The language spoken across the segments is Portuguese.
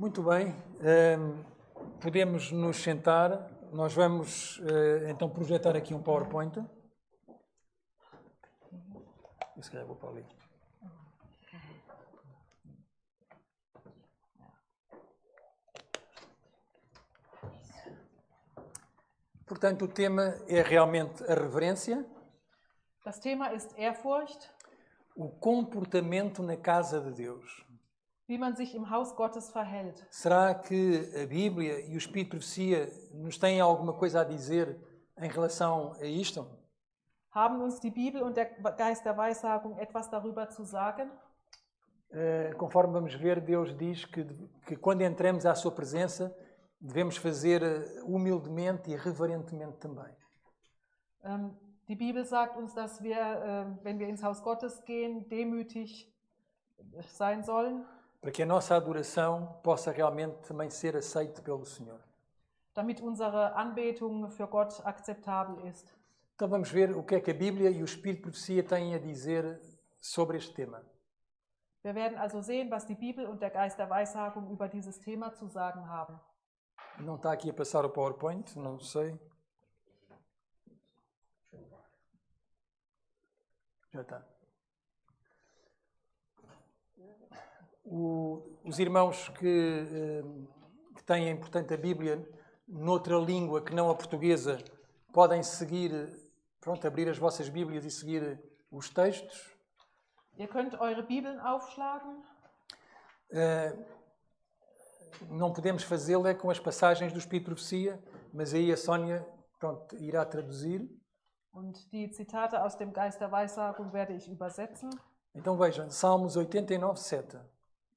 Muito bem, podemos nos sentar. Nós vamos então projetar aqui um PowerPoint. Se calhar vou para ali. Portanto, o tema é realmente a reverência. Das Thema ist Ehrfurcht, O comportamento na casa de Deus. wie man sich im Haus Gottes verhält. Será que a Bíblia e o Espírito de Profecia nos têm alguma coisa a dizer em relação a isto? Haben uns die Bibel und der Geist der Weissagung etwas darüber zu sagen? Conforme vamos ver, Deus diz que quando entramos à sua presença, devemos fazer humildemente e reverentemente também. Die Bibel sagt uns, dass wir, wenn wir ins Haus Gottes gehen, demütig sein sollen, Para que a nossa adoração possa realmente também ser aceita pelo Senhor. damit unsere Anbetung für Gott akzeptabel ist. Então vamos ver o que é que a Bíblia e o Espírito de Profecia têm a dizer sobre este tema. Wir werden also sehen, was die Bibel und der Geist der Weissagung über dieses Thema zu sagen haben. Não está aqui a passar o PowerPoint, não sei. Já está. Os irmãos que têm, portanto, a Bíblia noutra língua que não a portuguesa, podem seguir, abrir as vossas Bíblias e seguir os textos. Ihr könnt eure Bibeln aufschlagen. Não podemos fazê-lo com as passagens do Espírito de Profecia, mas aí a Sónia irá traduzir. Und die Zitate aus dem Geist der Weissagung werde ich übersetzen. Então vejam, Salmos 89, 7.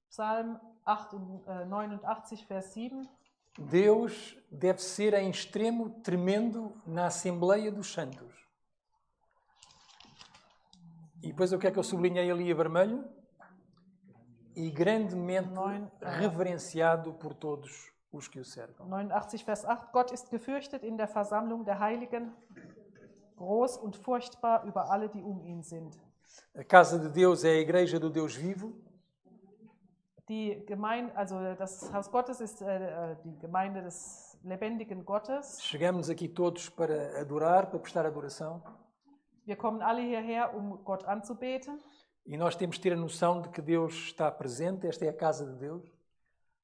Psalm 89, Vers 7. Deus deve ser em extremo tremendo na Assembleia dos Santos. E depois o que é que eu sublinhei ali a vermelho? E grandemente reverenciado por todos os que o cercam. 89, Vers 8. Gott ist gefürchtet in der Versammlung der Heiligen, groß und furchtbar über alle, die ihn sind. A casa de Deus é a igreja do Deus vivo. Die Gemeinde, also das Haus Gottes ist die Gemeinde des lebendigen Gottes. Chegamos aqui todos para adorar, para prestar adoração. Wir kommen alle hierher, Gott anzubeten. E nós temos de ter a noção de que Deus está presente, esta é a casa de Deus.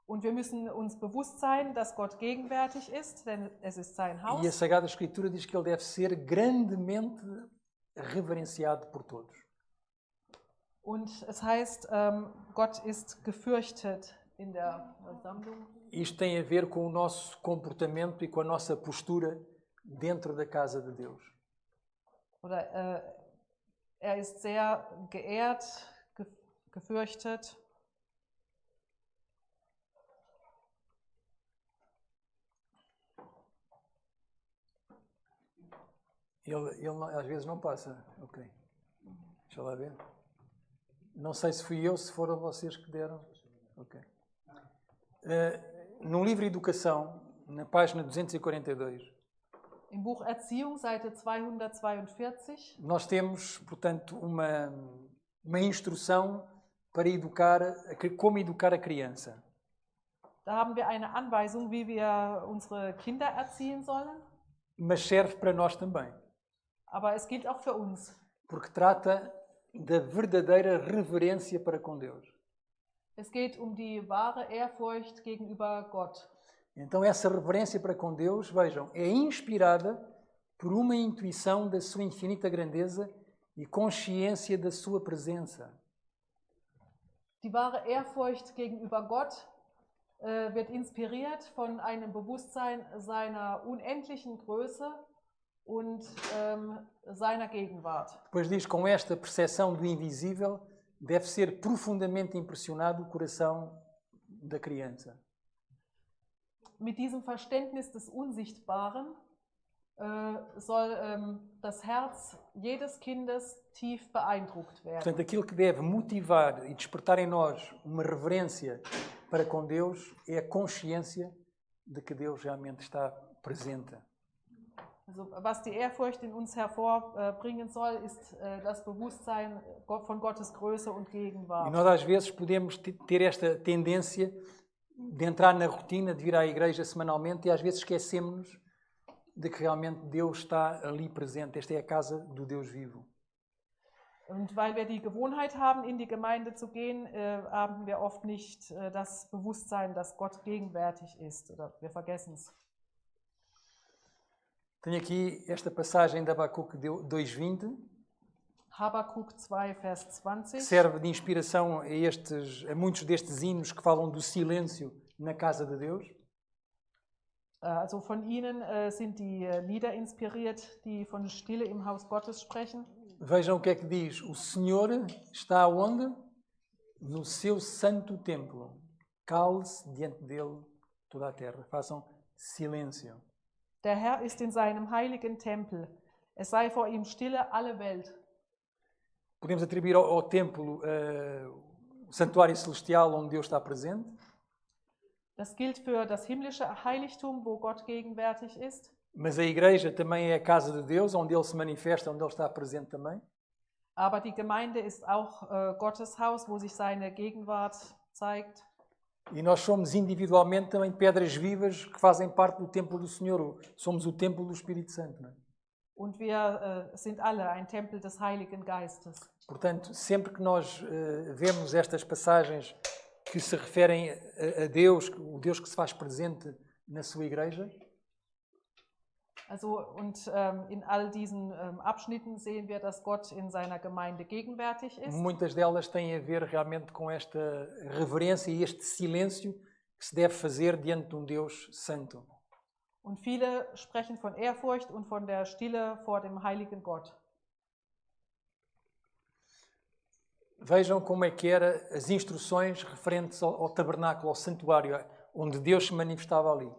Und wir müssen uns bewusst sein, dass Gott gegenwärtig ist, denn es ist sein Haus. E a Sagrada Escritura diz que ele deve ser grandemente reverenciado por todos. Und es heißt, Gott ist gefürchtet in der Versammlung. Isto tem a ver com o nosso comportamento e com a nossa postura dentro da casa de Deus. Oder er ist sehr geehrt, gefürchtet. Ele às vezes não passa. Ok. Deixa lá ver. Não sei se fui eu, se foram vocês que deram. Ok. No livro Educação, na página 242, Im Buch Erziehung, Seite 242, nós temos, portanto, uma instrução para educar, como educar a criança. da haben wir eine Anweisung, wie wir unsere Kinder erziehen sollen. Mas serve para nós também. Aber es gilt auch für uns. Porque trata da verdadeira reverência para com Deus. Es geht um die wahre Ehrfurcht gegenüber Gott. Então essa reverência para com Deus, vejam, é inspirada por uma intuição da sua infinita grandeza e consciência da sua presença. Die wahre Ehrfurcht gegenüber Gott wird inspiriert von einem Bewusstsein seiner unendlichen Größe und seiner Gegenwart. Depois diz, com esta percepção do invisível, deve ser profundamente impressionado o coração da criança. Mit diesem Verständnis des Unsichtbaren soll das Herz jedes Kindes tief beeindruckt werden. Portanto, aquilo que deve motivar e despertar em nós uma reverência para com Deus é a consciência de que Deus realmente está presente. Also, was die Ehrfurcht in uns hervorbringen soll, ist das Bewusstsein von Gottes Größe und E Gegenwart. nós às vezes podemos ter esta tendência de entrar na rotina, de vir à igreja semanalmente e às vezes esquecemos-nos de que realmente Deus está ali presente. Esta é a casa do Deus vivo. Und weil wir die Gewohnheit haben, in die Gemeinde zu gehen, haben wir oft nicht das Bewusstsein, dass Gott gegenwärtig ist, oder wir vergessen es. Tenho aqui esta passagem de Abacuque 2:20, Habakuk 2, Vers que 20. serve de inspiração a muitos destes hinos que falam do silêncio na casa de Deus. Also von ihnen sind die Lieder inspiriert, die von Stille im Haus Gottes sprechen. Vejam o que é que diz. O Senhor está onde? No seu santo templo. Cale-se diante dele toda a terra. Façam silêncio. Der Herr ist in seinem heiligen Tempel. Es sei vor ihm stille alle Welt. Podemos atribuir ao templo o santuário celestial onde Deus está presente. Das gilt für das himmlische Heiligtum, wo Gott gegenwärtig ist. Mas a igreja também é a casa de Deus, onde Ele se manifesta, onde Ele está presente também. Aber die Gemeinde ist auch Gottes Haus, wo sich seine Gegenwart zeigt. E nós somos individualmente também pedras vivas que fazem parte do templo do Senhor. Somos o templo do Espírito Santo. Não é? Und wir sind alle ein Tempel des Heiligen Geistes. Portanto, sempre que nós vemos estas passagens que se referem a Deus, o Deus que se faz presente na sua igreja, Also, und in all diesen Abschnitten sehen wir, dass Gott in seiner Gemeinde gegenwärtig ist. muitas delas têm a ver realmente com esta reverência e este silêncio que se deve fazer diante de um Deus santo. Und viele sprechen von Ehrfurcht und von der Stille vor dem heiligen Gott. Vejam como é que eram as instruções referentes ao tabernáculo, ao santuário, onde Deus se manifestava ali.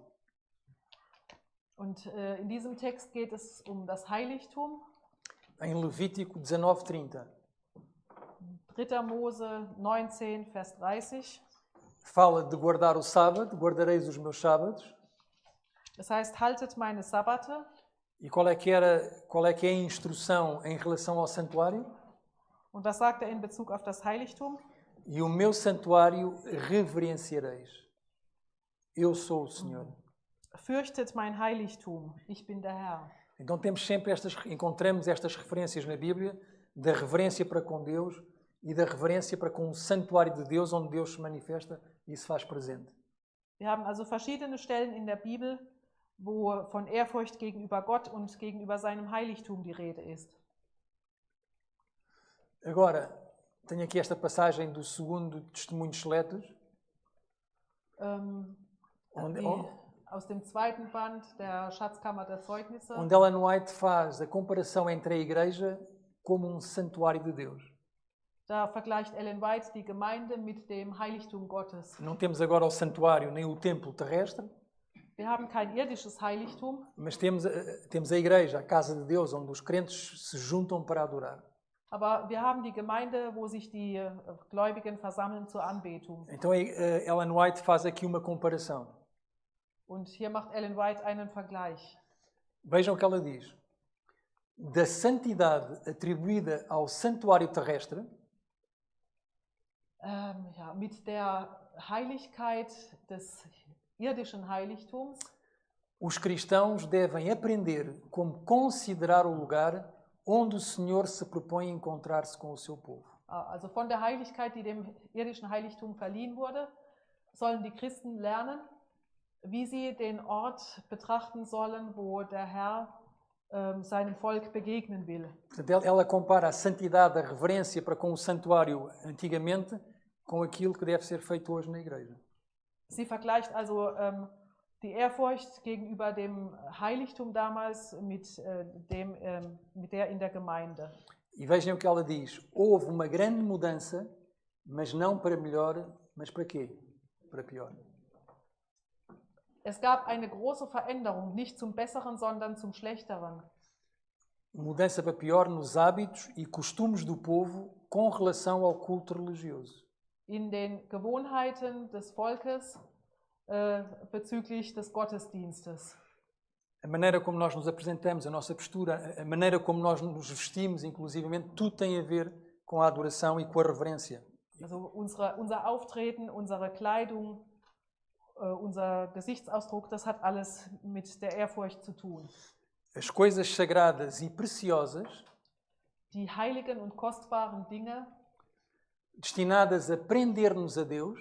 Und in diesem Text geht es um das Heiligtum. Em Levítico 19:30, 3. Mose 19, Vers 30. fala de guardar o sábado, guardareis os meus sábados. Das heißt, haltet meine Sabbate. E qual é que é a instrução em relação ao santuário? Und was sagt er in Bezug auf das Heiligtum? E o meu santuário reverenciareis. Eu sou o Senhor. Fürchtet mein Heiligtum, ich bin der Herr. Então encontramos estas referências na Bíblia da reverência para com Deus e da reverência para com o santuário de Deus, onde Deus se manifesta e se faz presente. Wir haben also verschiedene Stellen in der Bibel, wo von Ehrfurcht gegenüber Gott und gegenüber seinem Heiligtum die Rede ist. Agora, tenho aqui esta passagem do 2º Testemunhos Seletos, Aus dem 2. Band der Schatzkammer der Zeugnisse. onde Ellen White faz a comparação entre a igreja como um santuário de Deus. Da vergleicht Ellen White die Gemeinde mit dem Heiligtum Gottes. Não temos agora o santuário nem o templo terrestre, Wir haben kein irdisches Heiligtum, mas temos a igreja, a casa de Deus, onde os crentes se juntam para adorar. aber wir haben die Gemeinde, wo sich die Gläubigen versammeln zur Anbetung. Então Ellen White faz aqui uma comparação. Und hier macht Ellen White einen Vergleich. Vejam o que ela diz. Da santidade atribuída ao santuário terrestre, Mit der Heiligkeit des irdischen Heiligtums os cristãos devem aprender como considerar o lugar onde o Senhor se propõe encontrar-se com o seu povo. Also von der Heiligkeit, die dem irdischen Heiligtum verliehen wurde, sollen die Christen lernen, wie sie den Ort betrachten sollen, wo der Herr seinem Volk begegnen will. Portanto, ela compara a santidade, a reverência para com o santuário antigamente com aquilo que deve ser feito hoje na igreja. Sie vergleicht also die Ehrfurcht gegenüber dem Heiligtum damals mit der in der Gemeinde. E vejam o que ela diz. Houve uma grande mudança, mas não para melhor, mas para quê? Para pior. Es gab eine große Veränderung, nicht zum Besseren, sondern zum Schlechteren. Mudança para pior nos hábitos e costumes do povo com relação ao culto religioso. In den Gewohnheiten des Volkes bezüglich des Gottesdienstes. A maneira como nós nos apresentamos, a nossa postura, a maneira como nós nos vestimos, inclusivamente, tudo tem a ver com a adoração e com a reverência. Also unser Auftreten, unsere Kleidung, unser Gesichtsausdruck, das hat alles mit der Ehrfurcht zu tun. As coisas sagradas e preciosas, Die heiligen und kostbaren Dinge, destinadas a prender-nos a Deus,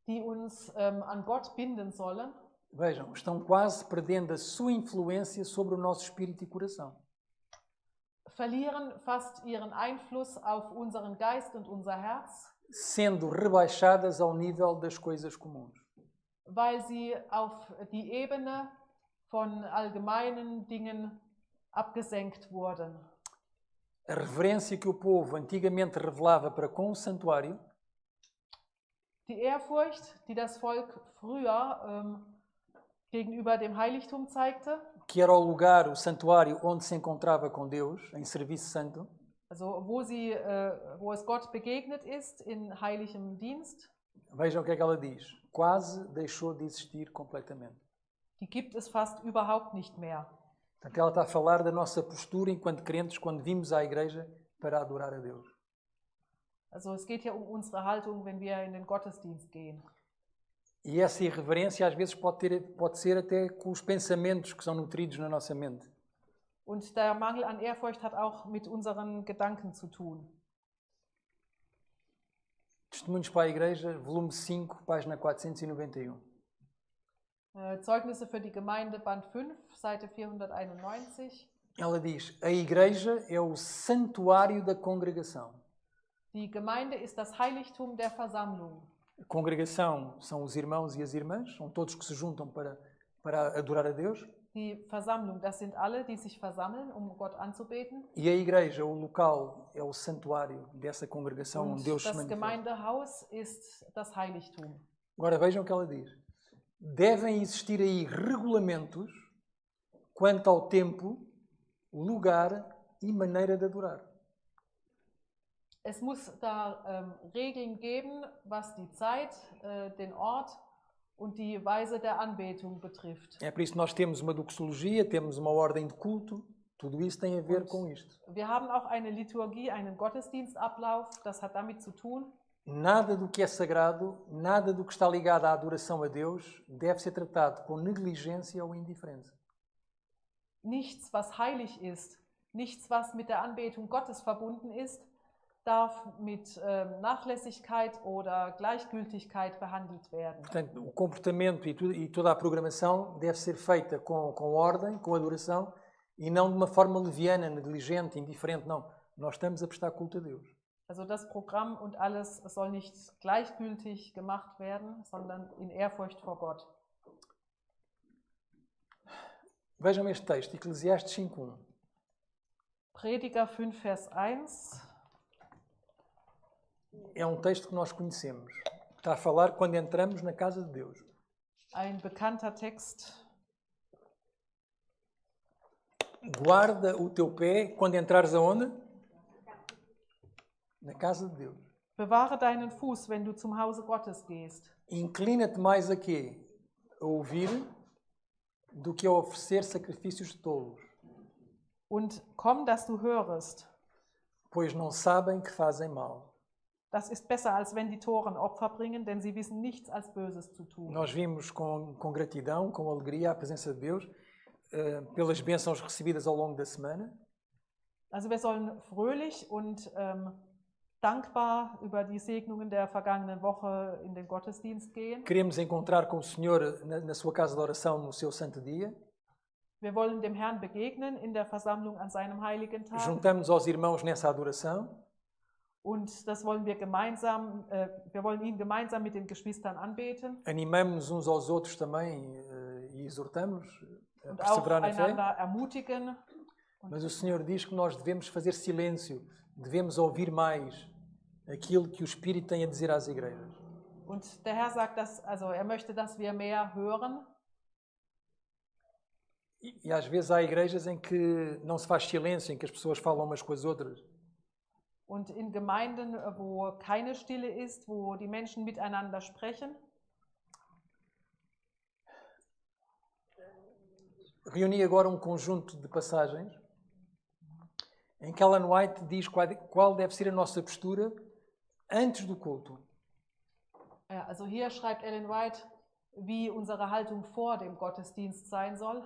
die uns an Gott binden sollen, vejam, estão quase perdendo a sua influência sobre o nosso espírito e coração. verlieren fast ihren Einfluss auf unseren Geist und unser Herz, Sendo rebaixadas ao nível das coisas comuns. weil sie auf die Ebene von allgemeinen Dingen abgesenkt wurden. A reverência que o povo antigamente revelava para com o santuário, Die Ehrfurcht, die das Volk früher gegenüber dem Heiligtum zeigte, que era o lugar, o santuário, onde se encontrava com Deus, em serviço santo, also wo es Gott begegnet ist in heiligem Dienst, vejam o que é que ela diz. Quase deixou de existir completamente. die gibt es fast überhaupt nicht mehr. Portanto, ela está a falar da nossa postura enquanto crentes quando vimos à igreja para adorar a Deus. Also es geht hier um unsere Haltung, wenn wir in den Gottesdienst gehen. E essa irreverência às vezes pode ser até com os pensamentos que são nutridos na nossa mente. Und der Mangel an Ehrfurcht hat auch mit unseren Gedanken zu tun. Testemunhos para a Igreja, volume 5, página 491. Zeugnisse für die Gemeinde, Band 5, Seite 491. Ela diz, a Igreja é o santuário da congregação. Die Gemeinde ist das Heiligtum der Versammlung. A congregação são os irmãos e as irmãs, são todos que se juntam para adorar a Deus. Die Versammlung, das sind alle, die sich versammeln, um Gott anzubeten. E a igreja, o local, é o santuário dessa congregação onde Und Deus se das manifesta. Gemeindehaus ist das Heiligtum. Agora vejam o que ela diz. Devem existir aí regulamentos quanto ao tempo, lugar e maneira de adorar. Es muss da Regeln geben, was die Zeit, den Ort und die Weise der Anbetung betrifft. É por isso que nós temos uma doxologia, temos uma ordem de culto, tudo isso tem a ver com isto. Wir haben auch eine Liturgie, einen Gottesdienstablauf, das hat damit zu tun. Nada do que é sagrado, nada do que está ligado à adoração a Deus deve ser tratado com negligência ou indiferença. Nichts, was heilig ist, nichts, was mit der Anbetung Gottes verbunden ist, darf mit Nachlässigkeit oder Gleichgültigkeit behandelt werden. Portanto, o comportamento e toda a programação deve ser feita com ordem, com adoração, e não de uma forma leviana, negligente, indiferente. Não, nós estamos a prestar culto a Deus. Also das Programm und alles soll nicht gleichgültig gemacht werden, sondern in Ehrfurcht vor Gott. Vejam este texto, Eclesiastes 5:1. Prediger 5, Vers 1. É um texto que nós conhecemos. Está a falar quando entramos na casa de Deus. Ein bekannter Text. Guarda o teu pé quando entrares aonde? Na casa de Deus. Bewahre deinen Fuß, wenn du zum Hause Gottes gehst. Inclina-te mais a quê? A ouvir do que a oferecer sacrifícios de tolos. Und komm, dass du hörest. Pois não sabem que fazem mal. Das ist besser, als wenn die Toren Opfer bringen, denn sie wissen nichts als Böses zu tun. Nós vimos com gratidão, com alegria a presença de Deus, pelas bênçãos recebidas ao longo da semana. Also wir sollen fröhlich und dankbar über die Segnungen der vergangenen Woche in den Gottesdienst gehen. Queremos encontrar com o Senhor na sua casa de oração, no seu santo dia. Wir wollen dem Herrn begegnen in der Versammlung an seinem heiligen Tag. Juntamos aos irmãos nessa adoração. Und das wollen wir gemeinsam, wir wollen ihn gemeinsam mit den Geschwistern anbeten. Animamos uns aos outros também e exortamos a Und auch perseverar na fé. einander ermutigen. Mas o Senhor diz que nós devemos fazer silêncio, devemos ouvir mais aquilo que o Espírito tem a dizer às igrejas. Und der Herr sagt, also er möchte, dass wir mehr hören. E às vezes há igrejas em que não se faz silêncio, em que as pessoas falam umas com as outras. Und in Gemeinden, wo keine Stille ist, wo die Menschen miteinander sprechen. Reuni agora um conjunto de passagens em que Ellen White diz qual deve ser a nossa postura antes do culto. Ja, also hier schreibt Ellen White, wie unsere Haltung vor dem Gottesdienst sein soll.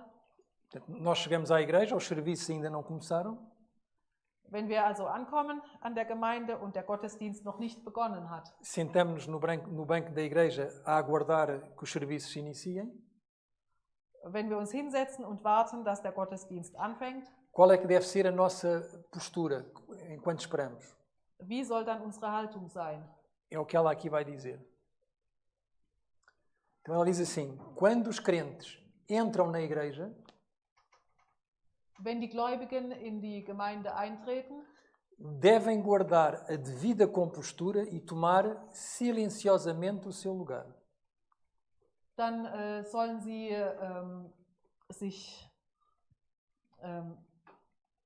Portanto, nós chegamos à igreja, os serviços ainda não começaram. Wenn wir also ankommen an der Gemeinde und der Gottesdienst noch nicht begonnen hat, Sentamos-nos no banco da igreja a aguardar que os serviços se iniciem. wenn wir uns hinsetzen und warten, dass der Gottesdienst anfängt, Qual é que deve ser a nossa postura enquanto esperamos? wie soll dann unsere Haltung sein? É o que ela aqui vai dizer. Então ela diz assim: quando os crentes entram na igreja, Wenn die Gläubigen in die Gemeinde eintreten, devem guardar a devida compostura e tomar silenciosamente o seu lugar. dann sollen sie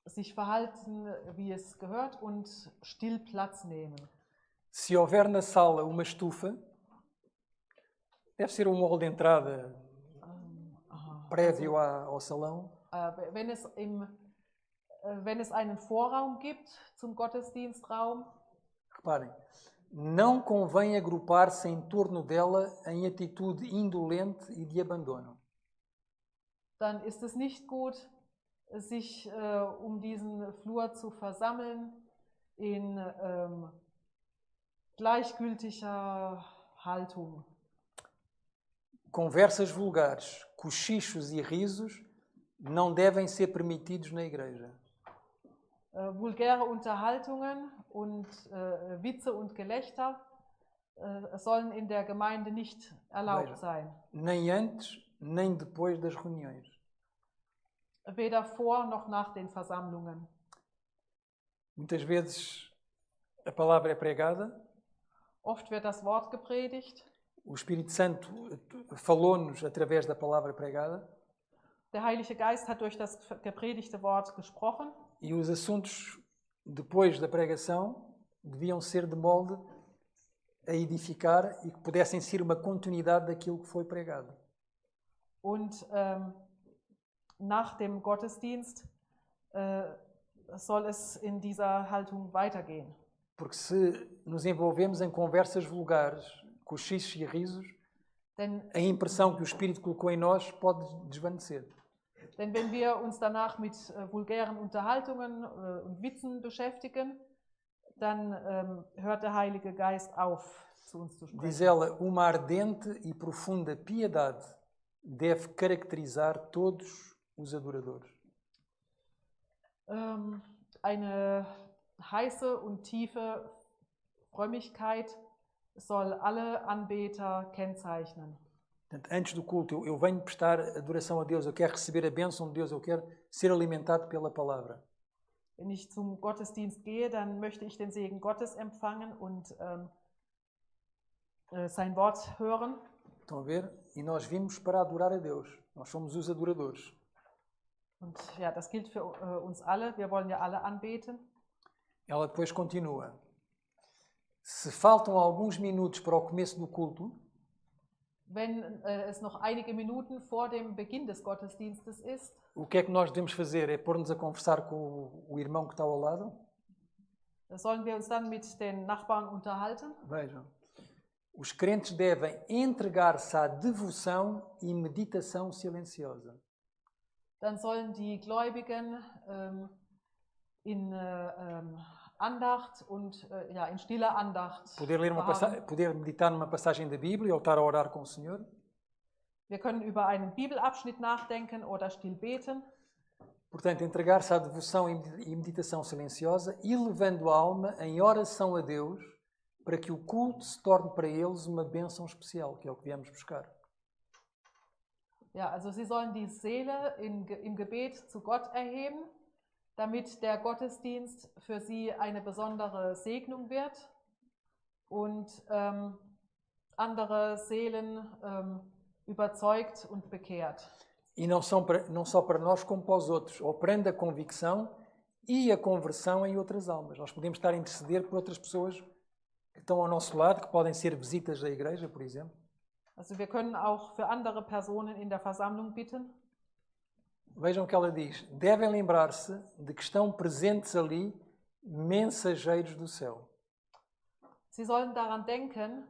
sich verhalten, wie es gehört, und still Platz nehmen. Se houver na sala uma estufa, deve ser um hall de entrada prévio ao salão. Wenn es einen Vorraum gibt zum Gottesdienstraum, Reparem, não convém agrupar-se em torno dela em atitude indolente e de abandono. dann ist es nicht gut, sich um diesen Flur zu versammeln in gleichgültiger Haltung. Conversas vulgares, cochichos e risos não devem ser permitidos na igreja. Vulgäre Unterhaltungen und Witze und Gelächter sollen in der Gemeinde nicht erlaubt sein. Nem antes, nem depois das reuniões. Weder vor noch nach den Versammlungen. Muitas vezes a palavra é pregada, Oft wird das Wort gepredigt. o Espírito Santo falou-nos através da palavra pregada. Der Heilige Geist hat durch das gepredigte Wort gesprochen. E os assuntos, depois da pregação, deviam ser de molde a edificar e que pudessem ser uma continuidade daquilo que foi pregado. Und nach dem Gottesdienst soll es in dieser Haltung weitergehen. Porque se nos envolvemos em conversas vulgares, cochichos e risos, a impressão que o Espírito colocou em nós pode desvanecer. Denn wenn wir uns danach mit vulgären Unterhaltungen und Witzen beschäftigen, dann hört der Heilige Geist auf, zu uns zu sprechen. Diz ela, uma ardente e profunda piedade deve caracterizar todos os adoradores. Eine heiße und tiefe Frömmigkeit soll alle Anbeter kennzeichnen. Portanto, antes do culto, eu venho prestar adoração a Deus, eu quero receber a bênção de Deus, eu quero ser alimentado pela palavra. Wenn ich zum Gottesdienst gehe, dann möchte ich den Segen Gottes empfangen und sein Wort hören. Estão a ver? E nós vimos para adorar a Deus. Nós somos os adoradores. Und ja, das gilt für uns alle. Wir wollen ja alle anbeten. Ela depois continua. Se faltam alguns minutos para o começo do culto, wenn es noch einige Minuten vor dem Beginn des Gottesdienstes ist, o que é que nós devemos fazer? É pôr-nos a conversar com o irmão que está ao lado? Sollen wir uns dann mit den Nachbarn unterhalten? Vejam. Os crentes devem entregar-se à devoção e meditação silenciosa. Dann sollen die Gläubigen in Andacht und in stiller Andacht poder meditar numa passagem da Bíblia ou estar a orar com o Senhor. Wir können über einen Bibelabschnitt nachdenken oder still beten. Portanto, entregar-se à devoção e meditação silenciosa e levando a alma em oração a Deus para que o culto se torne para eles uma bênção especial, que é o que viemos buscar. Ja, also sie sollen die Seele im Gebet zu Gott erheben, damit der Gottesdienst für sie eine besondere Segnung wird und andere Seelen überzeugt und bekehrt. E não só para nós, como para os outros, operando a convicção e a conversão em outras almas. Nós podemos estar a interceder por outras pessoas que estão ao nosso lado, que podem ser visitas da igreja, por exemplo. Also wir können auch für andere Personen in der Versammlung bitten. Vejam o que ela diz. Devem lembrar-se de que estão presentes ali mensageiros do céu. Sie sollen daran denken,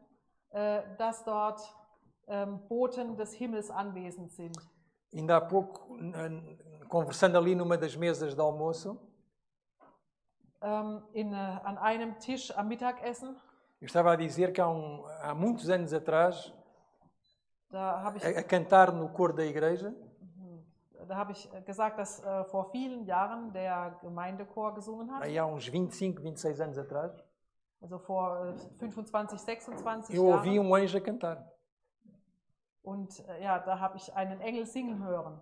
dass dort Boten des Himmels anwesend sind. Ainda há pouco, conversando ali numa das mesas de almoço, An einem Tisch am Mittagessen, eu estava a dizer que há muitos anos atrás, da habe ich, a cantar no coro da igreja, da habe ich gesagt, dass vor vielen Jahren der Gemeindechor gesungen hat, aí há uns 25, 26 anos atrás, also vor 25, 26 eu ouvi Jahren. anjo a cantar. Und ja, da habe ich einen Engel singen hören.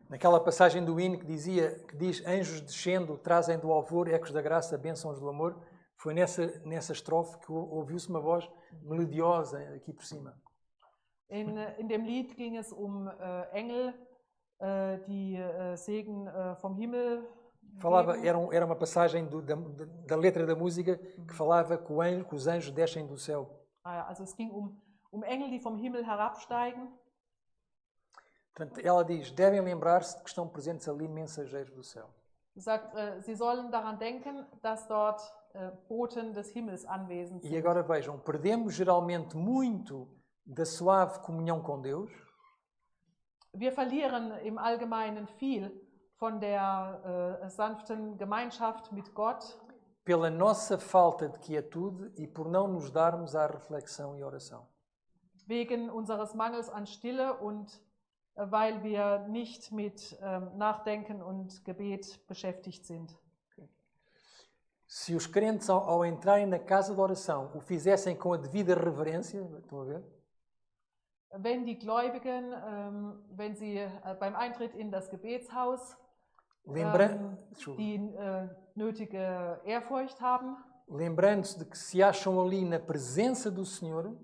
Naquela passagem do hino que diz anjos descendo, trazem do alvor ecos da graça, bênçãos do amor, foi nessa estrofe que ouviu-se uma voz melodiosa aqui por cima. In dem Lied ging es Engel, die Segen vom Himmel Falava, geben. era uma passagem da letra da música que falava que os anjos descem do céu. Also es ging Engel, die vom Himmel herabsteigen. Portanto, ela diz, devem lembrar-se de que estão presentes ali mensageiros do céu. Sagt, sie sollen daran denken, dass dort Boten des Himmels anwesend sind. E agora vejam, perdemos geralmente muito da suave comunhão com Deus. Wir verlieren im Allgemeinen viel von der sanften Gemeinschaft mit Gott. Pela nossa falta de quietude e por não nos darmos à reflexão e oração. Wegen unseres Mangels an Stille und weil wir nicht mit Nachdenken und Gebet beschäftigt sind. Se os crentes, ao entrarem na casa de oração, o fizessem com a devida reverência, estão a ver? Wenn die Gläubigen, wenn sie beim Eintritt in das Gebetshaus die nötige Ehrfurcht haben, lembrando-se de que se acham ali na presença do Senhor,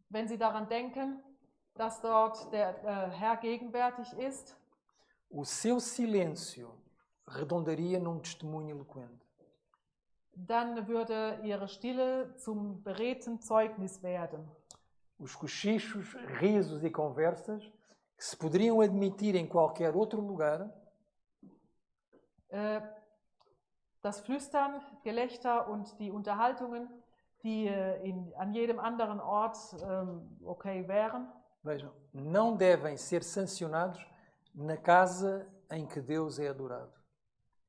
wenn sie daran denken, dass dort der Herr gegenwärtig ist, o seu silêncio redondaria num testemunho eloquente. Dann würde ihre Stille zum beredten Zeugnis werden. Os cochichos, risos e conversas que se poderiam admitir em qualquer outro lugar, das Flüstern, Gelächter und die Unterhaltungen, die an jedem anderen Ort okay wären, vejam, não devem ser sancionados na casa em que Deus é adorado.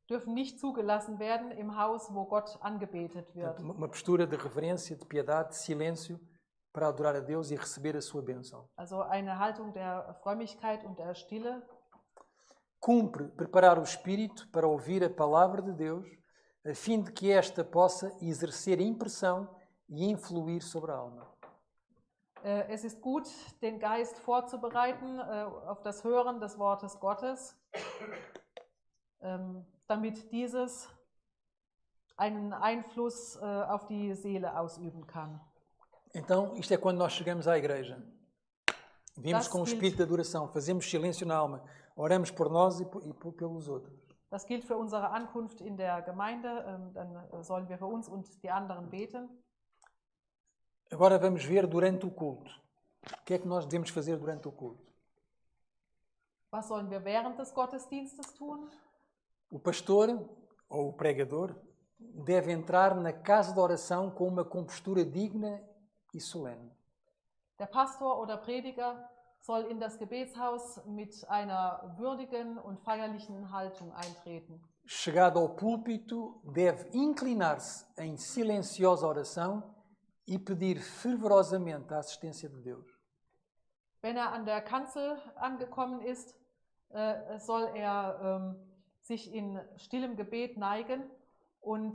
Dürfen nicht zugelassen werden im Haus, wo Gott angebetet wird. Uma postura de reverência, de piedade, de silêncio para adorar a Deus e receber a sua bênção. Also eine Haltung der Frömmigkeit und der Stille. Cumpre preparar o espírito para ouvir a palavra de Deus, a fim de que esta possa exercer impressão e influir sobre a alma. Es ist gut, den Geist vorzubereiten auf das Hören des Wortes Gottes, damit dieses einen Einfluss auf die Seele ausüben kann. Então, isto é quando nós chegamos à igreja. Viemos com o espírito de adoração, fazemos silêncio na alma, oramos por nós e pelos outros. Das gilt für unsere Ankunft in der Gemeinde, dann sollen wir für uns und die anderen beten. Agora vamos ver durante o culto. O que é que nós devemos fazer durante o culto? Was sollen wir während des Gottesdienstes tun? O pastor ou o pregador deve entrar na casa de oração com uma compostura digna e solene. Der Pastor oder Prediger soll in das Gebetshaus mit einer würdigen und feierlichen Haltung eintreten. Chegado ao púlpito, deve inclinar-se em silenciosa oração e pedir fervorosamente a assistência de Deus. Wenn an der Kanzel angekommen ist, soll sich in stillem Gebet neigen und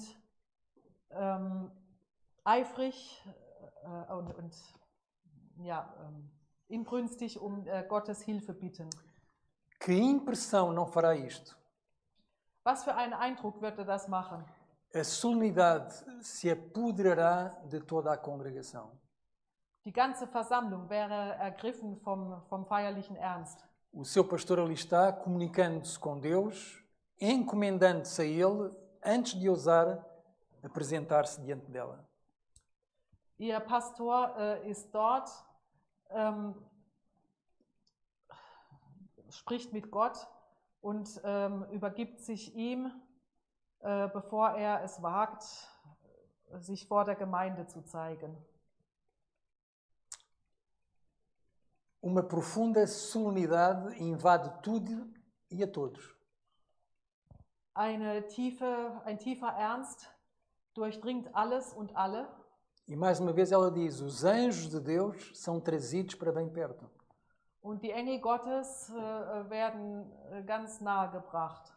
eifrig und inbrünstig Gottes Hilfe bitten. Que impressão não fará isto? Was für einen Eindruck würde das machen? A solenidade se apoderará de toda a congregação. Die ganze Versammlung wäre ergriffen vom feierlichen Ernst. O seu pastor ali está, comunicando-se com Deus, encomendando-se a Ele, antes de ousar apresentar-se diante dela. Ihr Pastor ist dort, spricht mit Gott und übergibt sich ihm, bevor er es wagt, sich vor der Gemeinde zu zeigen. Uma profunda solenidade invade tudo e a todos. Ein tiefer Ernst durchdringt alles und alle. E mais uma vez ela diz: os anjos de Deus são trazidos para bem perto. Und die Engel Gottes werden ganz nahe gebracht.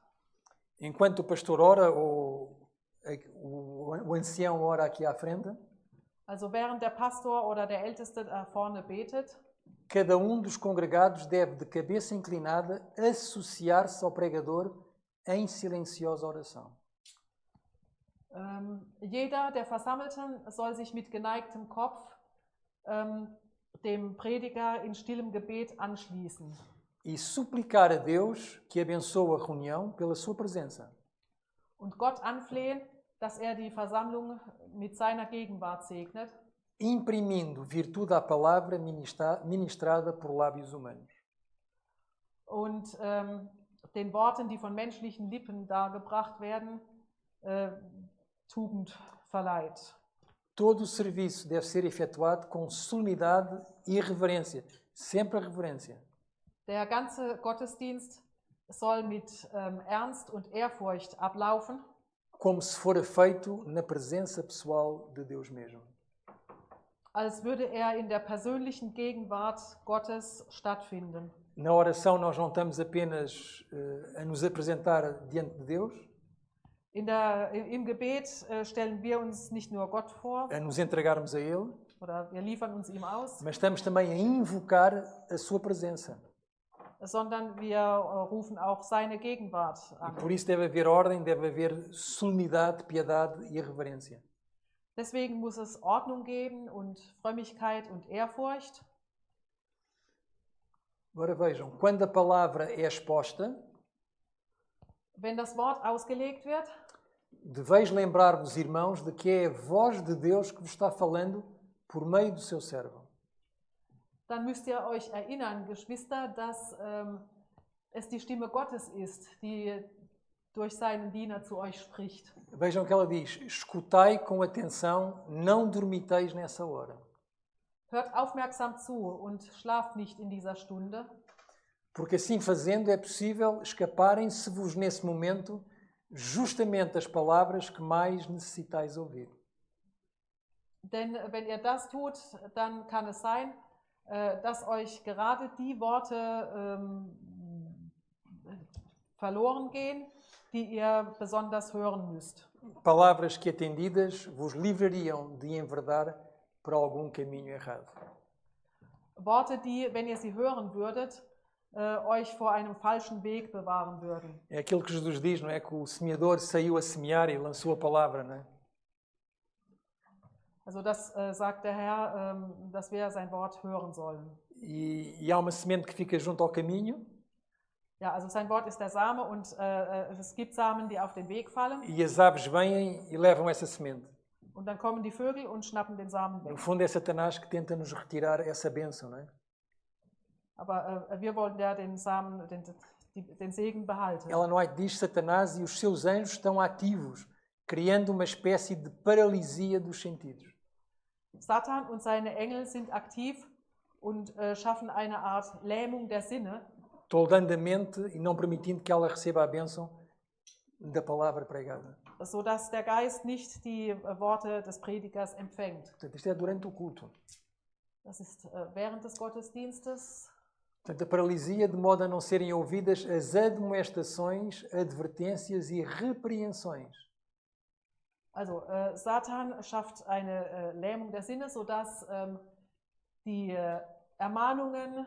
Enquanto o pastor ora, ou o ancião ora aqui à frente, Also während der Pastor oder der Älteste da vorne betet, cada dos congregados deve, de cabeça inclinada, associar-se ao pregador em silenciosa oração. Jeder der Versammelten soll sich mit geneigtem Kopf dem Prediger in stillem Gebet anschließen. E suplicar a Deus que abençoe a reunião pela sua presença. Und Gott anflehen, dass die Versammlung mit seiner Gegenwart segnet. Imprimindo virtude à palavra ministrada por lábios humanos. Und den Worten, die von menschlichen Lippen dargebracht werden, Tugend verleiht. Todo o serviço deve ser efetuado com solenidade e reverência, sempre a reverência. Der ganze Gottesdienst soll mit Ernst und Ehrfurcht ablaufen. Como se fora feito na presença pessoal de Deus mesmo. Als würde in der persönlichen Gegenwart Gottes stattfinden. Na oração nós não estamos apenas a nos apresentar diante de Deus. Im Gebet stellen wir uns nicht nur Gott vor. A nos entregarmos a Ele. Oder wir liefern uns ihm aus. Mas estamos também a invocar a sua presença. Sondern wir rufen auch seine Gegenwart an. E por isso deve haver ordem, deve haver solenidade, piedade e reverência. Deswegen muss es Ordnung geben und Frömmigkeit und Ehrfurcht. Agora vejam, quando a palavra é exposta, wenn das Wort ausgelegt wird, deveis lembrar-vos, irmãos, de que é a voz de Deus que vos está falando por meio do seu servo. Dann müsst ihr euch erinnern, Geschwister, dass es die Stimme Gottes ist, die durch seinen Diener zu euch spricht. Vejam que ela diz: escutai com atenção, não dormiteis nessa hora. Hört aufmerksam zu und schlaft nicht in dieser Stunde. Porque assim fazendo é possível escaparem-se-vos nesse momento justamente as palavras que mais necessitais ouvir. Denn wenn ihr das tut, dann kann es sein, dass euch gerade die Worte verloren gehen, die ihr besonders hören müsst. Palavras que atendidas vos livrariam de enverdar para algum caminho errado. Worte, die, wenn ihr sie hören würdet, euch vor einem falschen Weg bewahren würden. É aquilo que Jesus diz, não é? Que o semeador saiu a semear e lançou a palavra, não é? Also das sagt der Herr, dass wir sein Wort hören sollen. E há uma semente que fica junto ao caminho. Ja, also sein Wort ist der Same und es gibt Samen, die auf den Weg fallen. E as aves vêm e levam essa semente. Und dann kommen die Vögel und schnappen den Samen weg. No fundo é Satanás que tenta nos retirar essa bênção, não é? Aber wir wollen ja den Samen, den Segen behalten. Ela não diz Satanás e os seus anjos estão ativos, criando uma espécie de paralisia dos sentidos. Satan und seine Engel sind aktiv und schaffen eine Art Lähmung der Sinne. Toldando a mente e não permitindo que ela receba a bênção da palavra pregada. So dass der Geist nicht die Worte des Predigers empfängt. Portanto, isto é durante o culto. Das ist während des Gottesdienstes. Portanto, a paralisia de modo a não serem ouvidas as admoestações, advertências e repreensões. Also Satan schafft eine Lähmung der Sinne, sodass die Ermahnungen,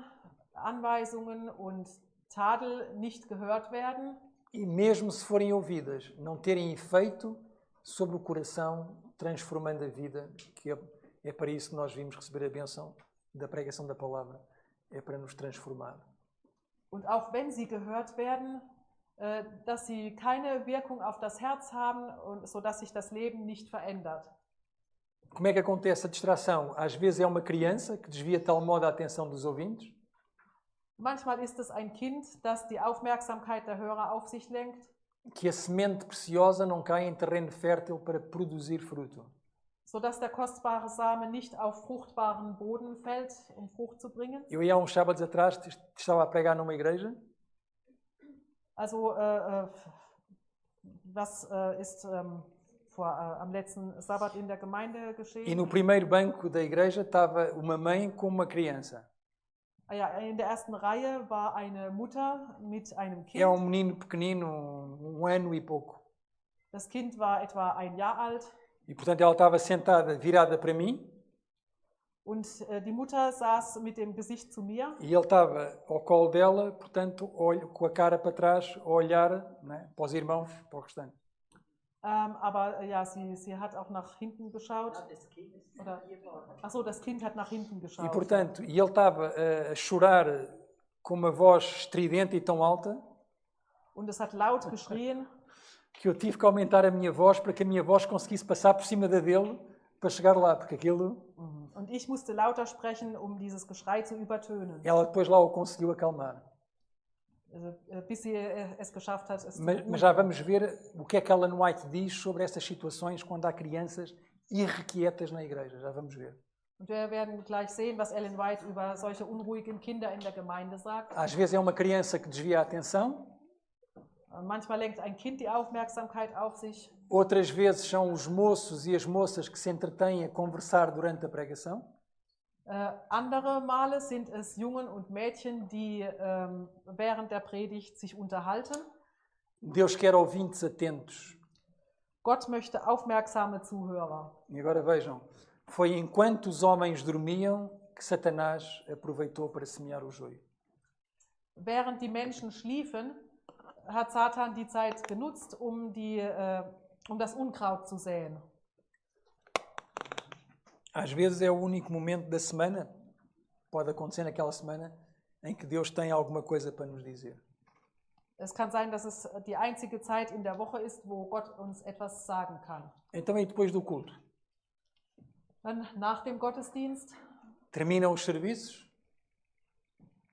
Anweisungen und Tadel nicht gehört werden. E mesmo se forem ouvidas, não terem efeito sobre o coração, transformando a vida, que é para isso que nós vimos receber a bênção da pregação da palavra, é para nos transformar. Und auch wenn sie gehört werden, dass sie keine Wirkung auf das Herz haben, sodass sich das Leben nicht verändert. Como é que acontece a distração? Às vezes é uma criança que desvia de tal modo a atenção dos ouvintes. Manchmal ist es ein Kind, das die Aufmerksamkeit der Hörer auf sich lenkt. Que a semente preciosa não cai em terreno fértil para produzir fruto. sodass der kostbare Same nicht auf fruchtbaren Boden fällt, um Frucht zu bringen. Eu ia há uns sábados atrás, estava a pregar numa igreja. Also was ist am letzten Sabbat in der Gemeinde geschehen? E no primeiro banco da igreja estava uma mãe com uma criança. Ja, in der ersten Reihe war eine Mutter mit einem Kind. É menino pequenino, ano e pouco. Das Kind war etwa 1 Jahr alt. E portanto ela estava sentada, virada para mim. Und die Mutter saß mit dem Gesicht zu mir. E ele estava ao colo dela, portanto, com a cara para trás, a olhar, né, para os irmãos, para o restante. Aber ja, sie hat auch nach hinten geschaut. Oder, ach so, das Kind hat nach hinten geschaut. E portanto, ele estava a chorar com uma voz estridente e tão alta. Und es hat laut geschrien. Que eu tive que aumentar a minha voz para que a minha voz conseguisse passar por cima da dele para chegar lá, porque aquilo... Und ich musste lauter sprechen, um dieses Geschrei zu übertönen. Ela depois lá o conseguiu acalmar. Also, bis sie es geschafft hat, es Mas já vamos ver o que é que Ellen White diz sobre estas situações quando há crianças irrequietas na igreja. Já vamos ver. Und wir werden gleich sehen, was Ellen White über solche unruhigen Kinder in der Gemeinde sagt. Às vezes é uma criança que desvia a atenção. Manchmal lenkt ein Kind die Aufmerksamkeit auf sich. Outras vezes são os moços e as moças que se entretêm a conversar durante a pregação. Andere Male sind es Jungen und Mädchen, die während der Predigt sich unterhalten. Deus quer ouvintes atentos. Gott möchte aufmerksame Zuhörer. E agora vejam, foi enquanto os homens dormiam que Satanás aproveitou para semear o joio. Während die Menschen schliefen, hat Satan die Zeit genutzt, um das Unkraut zu säen. Às vezes é o único momento da semana, pode acontecer naquela semana, em que Deus tem alguma coisa para nos dizer. Es kann sein, dass es die einzige Zeit in der Woche ist, wo Gott uns etwas sagen kann. Então, e depois do culto? Dann nach dem Gottesdienst, Terminam os serviços?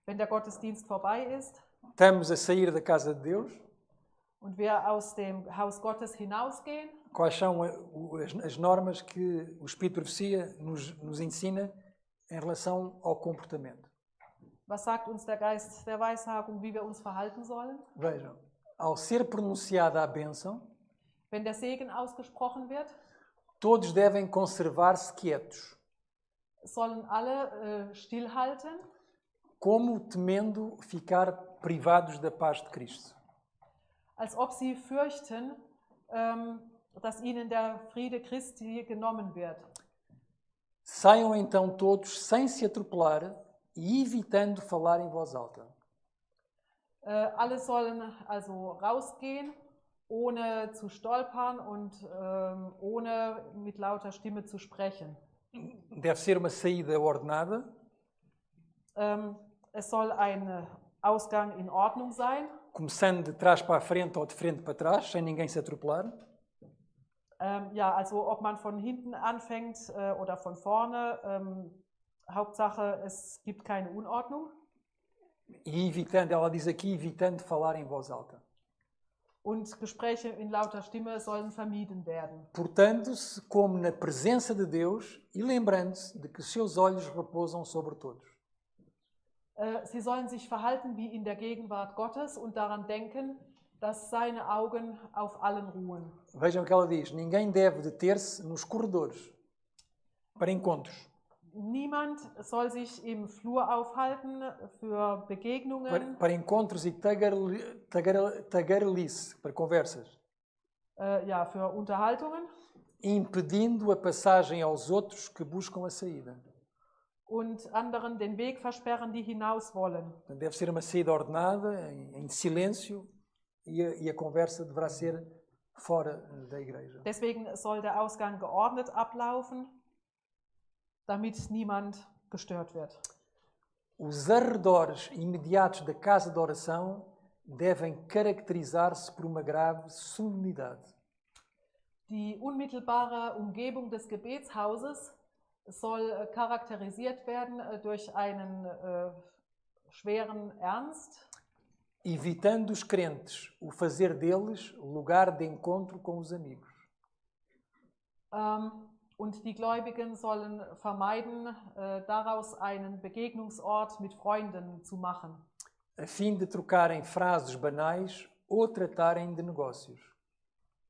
wenn der Gottesdienst vorbei ist Estamos a sair da casa de Deus? und wir aus dem Haus Gottes hinausgehen, Quais são as normas que o Espírito de Profecia nos ensina em relação ao comportamento? was sagt uns der Geist der Weissagung, wie wir uns verhalten sollen? Vejam, ao ser pronunciada a bênção, Wenn der Segen ausgesprochen wird, todos devem conservar-se quietos, sollen alle stillhalten, como temendo ficar privados da paz de Cristo. als ob sie fürchten, dass ihnen der Friede Christi genommen wird. Saiam então todos sem se atropelar e evitando falar em voz alta. Alle sollen also rausgehen, ohne zu stolpern und ohne mit lauter Stimme zu sprechen. Deve ser uma saída ordenada, Es soll ein Ausgang in Ordnung sein. começando de trás para a frente ou de frente para trás, sem ninguém se atropelar. Ja, also ob man von hinten anfängt oder von vorne, Hauptsache es gibt keine Unordnung. E evitando, ela diz aqui, evitando falar em voz alta. Und Gespräche in lauter Stimme sollen vermieden werden. Portando-se como na presença de Deus e lembrando-se de que os seus olhos repousam sobre todos. Sie sollen sich verhalten wie in der Gegenwart Gottes und daran denken, dass seine Augen auf allen ruhen. Vejam o que ela diz. Ninguém deve deter-se nos corredores para encontros. Niemand soll sich im Flur aufhalten für Begegnungen, Para encontros e tagarelice, para conversas. ja, für Unterhaltungen Impedindo a passagem aos outros que buscam a saída. und anderen den Weg versperren, die hinaus wollen. Deve ser uma saída ordenada, em silêncio, e a conversa deverá ser fora da igreja. Deswegen soll der Ausgang geordnet ablaufen, damit niemand gestört wird. Os arredores imediatos da casa de oração devem caracterizar-se por uma grave solenidade. Die unmittelbare Umgebung des Gebetshauses soll charakterisiert werden durch einen schweren Ernst, evitando os crentes o fazer deles lugar de encontro com os amigos. Und die Gläubigen sollen vermeiden, daraus einen Begegnungsort mit Freunden zu machen, a fim de trocarem frases banais ou tratarem de negócios.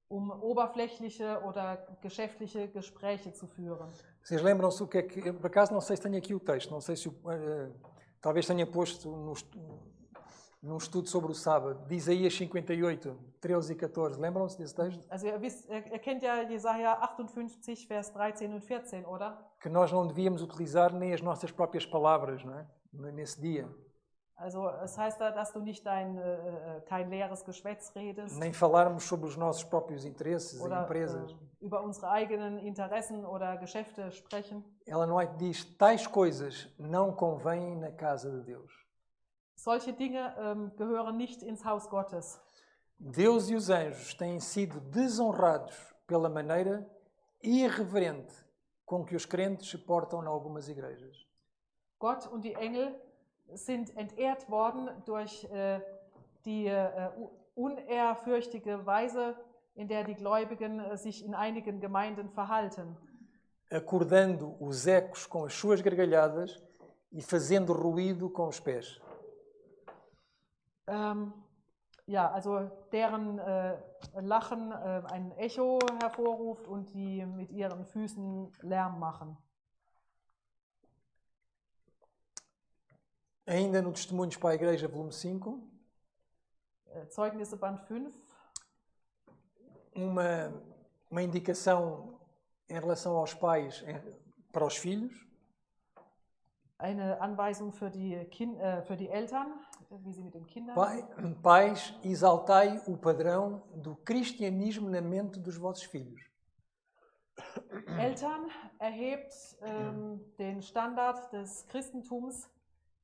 oberflächliche oder geschäftliche Gespräche zu führen. Vocês lembram-se o que é que... Por acaso não sei se tenho aqui o texto, não sei se... talvez tenha posto num estudo sobre o sábado, de Isaías 58, 13 e 14. Lembram-se desse texto? Also ihr kennt ja Jesaja 58, Vers 13 und 14, oder? Que nós não devíamos utilizar nem as nossas próprias palavras, não é? Nesse dia. Also es heißt da, dass du nicht kein leeres Geschwätz redest Nem falarmos sobre os nossos próprios interesses e oder empresas. Über unsere eigenen Interessen oder Geschäfte sprechen. Ellen White diz, tais coisas não convêm na casa de Deus. Solche Dinge gehören nicht ins Haus Gottes. Deus e os anjos têm sido desonrados pela maneira irreverente com que os crentes se portam em algumas igrejas. Gott und die Engel sind entehrt worden durch die unehrfürchtige Weise, in der die Gläubigen sich in einigen Gemeinden verhalten. Acordando os ecos com as suas gargalhadas e fazendo ruído com os pés. Ja, also deren Lachen ein Echo hervorruft und die mit ihren Füßen Lärm machen. Ainda no Testemunhos para a Igreja, volume 5, Zeugnisse Band 5, uma indicação em relação aos pais para os filhos. Eine Anweisung für die Eltern, wie sie mit den Kindern. Pais, exaltai o padrão do cristianismo na mente dos vossos filhos. Eltern, erhebt den Standard des Christentums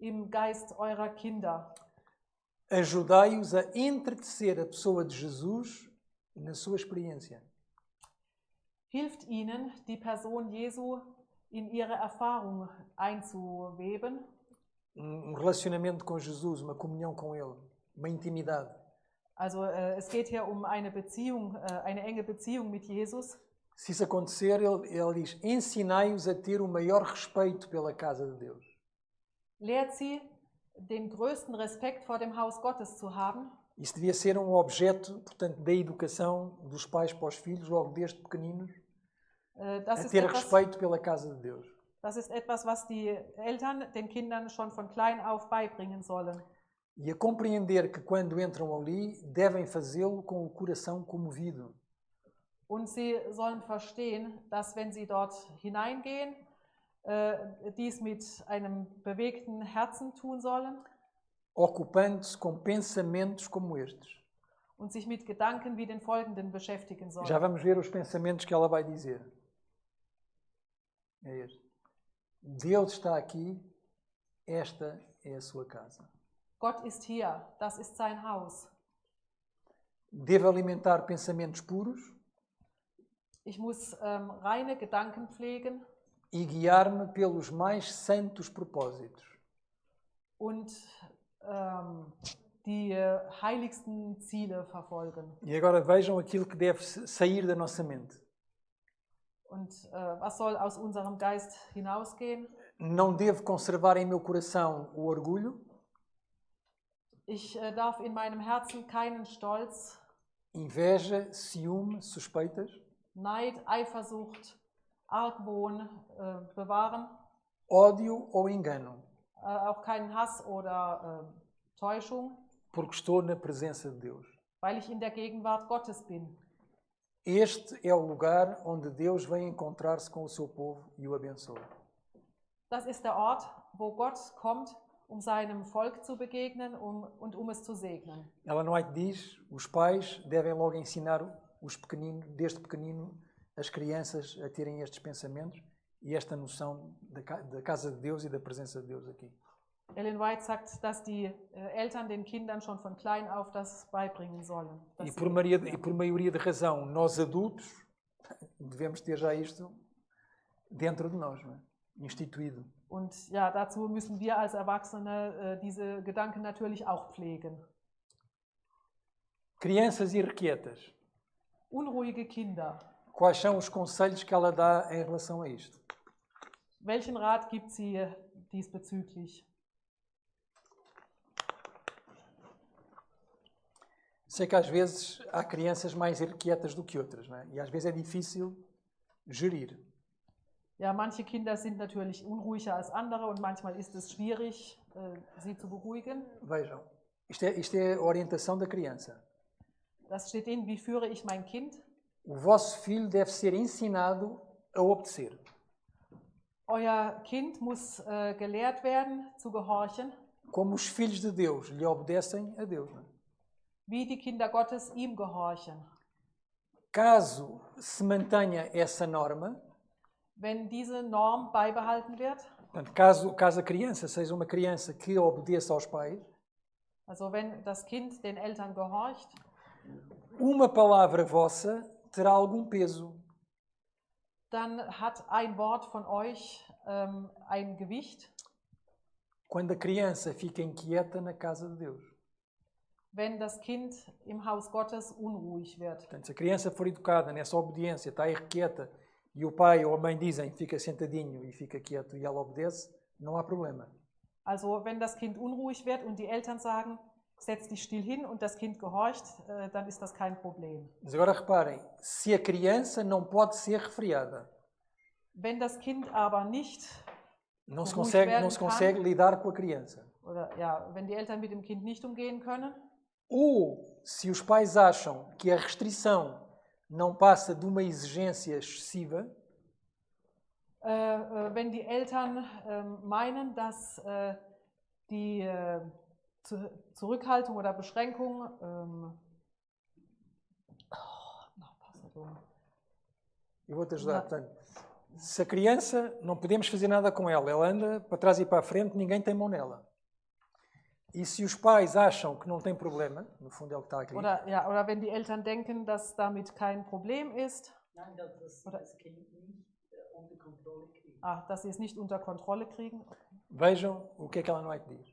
im Geist eurer Kinder. Ajudai-os a entristecer a pessoa de Jesus na sua experiência. Hilft ihnen, die Person Jesu in ihre Erfahrung einzuweben. Relacionamento com Jesus, uma comunhão com Ele, uma intimidade. Also es geht hier um eine Beziehung, eine enge Beziehung mit Jesus. Se isso acontecer, ele diz, ensinai-os a ter o maior respeito pela casa de Deus. Lehrt sie, den größten Respekt vor dem Haus Gottes zu haben. Isso devia ser objeto, portanto, da educação dos pais para os filhos, logo desde pequeninos, a ter respeito pela casa de Deus. Das ist etwas, was die Eltern den Kindern schon von klein auf beibringen sollen. E a compreender que quando entram ali, devem fazê-lo com o coração comovido. Und sie sollen verstehen, dass wenn sie dort hineingehen, dies mit einem bewegten Herzen tun sollen. Ocupando-se com pensamentos como estes. Und sich mit Gedanken wie den folgenden beschäftigen sollen. Já vamos ver os pensamentos que ela vai dizer. É este. Deus está aqui, esta é a sua casa. Gott ist hier, das ist sein Haus. Devo alimentar pensamentos puros. Ich muss reine Gedanken pflegen. E guiar-me pelos mais santos propósitos. Und die heiligsten Ziele verfolgen. E agora vejam aquilo que deve sair da nossa mente. Und was soll aus unserem Geist hinausgehen? Não devo conservar em meu coração o orgulho. Ich darf in meinem Herzen keinen Stolz, inveja, ciúme, suspeitas, Neid, Eifersucht, Argwohn bewahren. Ódio ou engano. Auch keinen Hass oder Täuschung. Porque estou na presença de Deus. Weil ich in der Gegenwart Gottes bin. Este é o lugar onde Deus vem encontrar-se com o seu povo e o abençoa. Das ist der Ort, wo Gott kommt, seinem Volk zu begegnen und es zu segnen. Ellen White diz, os pais devem logo ensinar os pequeninos, desde pequenino, as crianças a terem estes pensamentos e esta noção da casa de Deus e da presença de Deus aqui. Ellen White sagt, dass die Eltern den Kindern schon von klein auf das beibringen sollen. E por maioria de razão, nós adultos devemos ter já isto dentro de nós, não é? Instituído. Und ja, dazu müssen wir als Erwachsene diese Gedanken natürlich auch pflegen. Crianças irrequietas. Unruhige Kinder. Quais são os conselhos que ela dá em relação a isto? Welchen Rat gibt sie diesbezüglich? Sei que às vezes há crianças mais irrequietas do que outras, não é? E às vezes é difícil gerir. Ja, manche Kinder sind natürlich unruhiger als andere und manchmal ist es schwierig, sie zu beruhigen. Vejam, isto é a orientação da criança. Das steht in, wie führe ich mein Kind? O vosso filho deve ser ensinado a obedecer. Euer Kind muss gelehrt werden, zu gehorchen, Como os filhos de Deus lhe obedecem a Deus. Não é? wie die Kinder Gottes ihm gehorchen. Caso se mantenha essa norma, Wenn diese Norm beibehalten wird, portanto, caso a criança seja uma criança que obedeça aos pais, also wenn das Kind den Eltern gehorcht, uma palavra vossa terá algum peso. dann hat ein Wort von euch ein Gewicht. Quando a criança fica inquieta na casa de Deus. Wenn das Kind im Haus Gottes unruhig wird. Portanto, se a criança for educada nessa obediência, está irrequieta, e o pai ou a mãe dizem fica sentadinho e fica quieto e ela obedece, não há problema. Also wenn das Kind unruhig wird und die Eltern sagen, setz dich still hin und das Kind gehorcht, dann ist das kein Problem. Mas agora reparem, se a criança não pode ser refriada, Wenn das Kind aber nicht não se beruhigt consegue werden lidar com a criança. oder ja, wenn die Eltern mit dem Kind nicht umgehen können, Ou se os pais acham que a restrição não passa de uma exigência excessiva, wenn die Eltern meinen, dass die Zurückhaltung oder Beschränkung eu vou-te ajudar. Portanto, se a criança, não podemos fazer nada com ela, ela anda para trás e para a frente, ninguém tem mão nela. E se os pais acham que não tem problema, no fundo é o que está aqui, oder wenn die Eltern denken, dass damit kein Problem ist, Nein, dass sie das Kind nicht unter Kontrolle kriegen. dass sie es nicht unter Kontrolle kriegen. vejam o que é que ela não é que diz.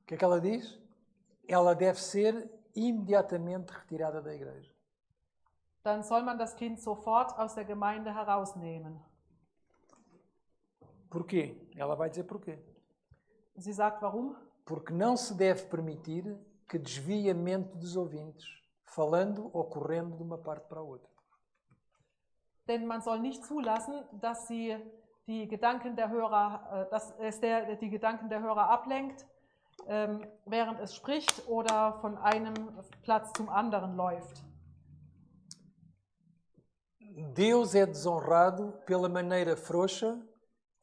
O que é que ela diz? Ela deve ser imediatamente retirada da igreja. Dann soll man das Kind sofort aus der Gemeinde herausnehmen. Porquê? Ela vai dizer porquê. Sie sagt, warum? Porque não se deve permitir que desvie a mente dos ouvintes, falando ou correndo de uma parte para a outra. Denn man soll nicht zulassen, dass sie die Gedanken der Hörer, die Gedanken der Hörer ablenkt, während es spricht oder von einem Platz zum anderen läuft. Deus é desonrado pela maneira frouxa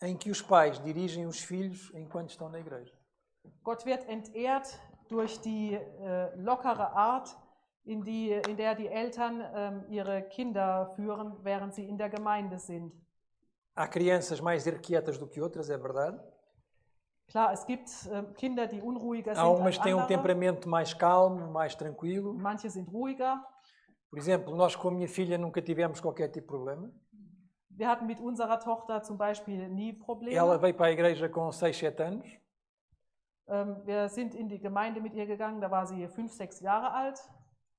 em que os pais dirigem os filhos enquanto estão na igreja. Gott wird entehrt durch die lockere Art, in der die Eltern ihre Kinder führen, während sie in der Gemeinde sind. Há crianças mais irrequietas do que outras, é verdade. Klar, es gibt Kinder, die unruhiger Há sind umas als que têm um andere. temperamento mais calmo, mais tranquilo. Manche sind ruhiger. Por exemplo, nós com a minha filha nunca tivemos qualquer tipo de problema. Wir hatten mit unserer Tochter zum Beispiel nie Probleme. Ela veio para a igreja com 6, 7 anos. Wir sind in die Gemeinde mit ihr gegangen, da war sie 5, 6 Jahre alt.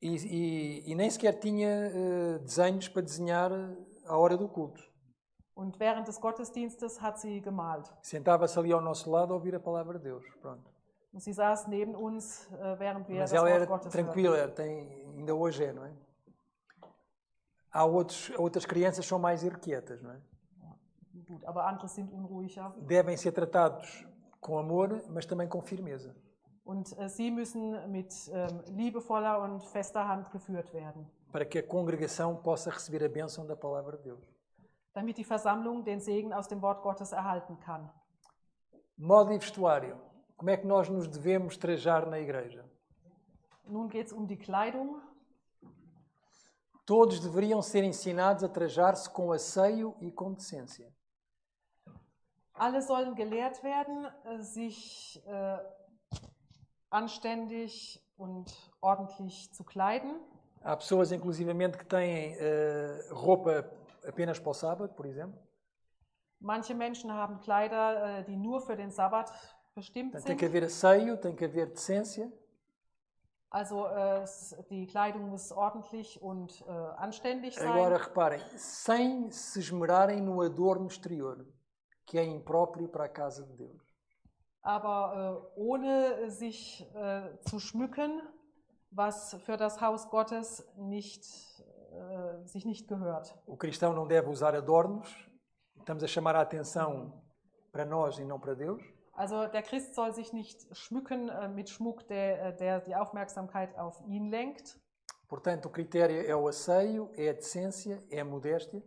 E nem sequer tinha desenhos para desenhar à hora do culto. Und während des Gottesdienstes hat sie gemalt. Sentava-se ali ao nosso lado a ouvir a palavra de Deus. Pronto. Und sie saß neben uns, während wir Mas das ela Wort era Gottes tranquila, hörten. ainda hoje é, não é? Há outras crianças que são mais irrequietas, não é? Gut, aber andere sind unruhiger. Devem ser tratados com amor, mas também com firmeza. Und sie müssen mit liebevoller und fester Hand geführt werden, Para que a congregação possa receber a bênção da palavra de Deus. damit die Versammlung den Segen aus dem Wort Gottes erhalten kann. Modo e vestuário. Como é que nós nos devemos trajar na igreja? Nun geht es um die Kleidung. Todos deveriam ser ensinados a trajar-se com asseio e com decência. Alle sollen gelehrt werden, sich anständig und ordentlich zu kleiden. Há pessoas, inclusivamente, que têm roupa apenas para o sábado, por exemplo. Manche Menschen haben Kleider, die nur für den Sabbat bestimmt Portanto, tem sind. que haver asseio, tem que haver decência. Also die Kleidung muss ordentlich und anständig sein. Agora reparem, sem se esmerarem no adorno exterior, que é impróprio para a casa de Deus. Aber ohne sich zu schmücken, was für das Haus Gottes sich nicht gehört. O cristão não deve usar adornos. Estamos a chamar a atenção para nós e não para Deus. Also der Christ soll sich nicht schmücken mit Schmuck, der die Aufmerksamkeit auf ihn lenkt. Portanto, o critério é o asseio, é a decência, é a modéstia.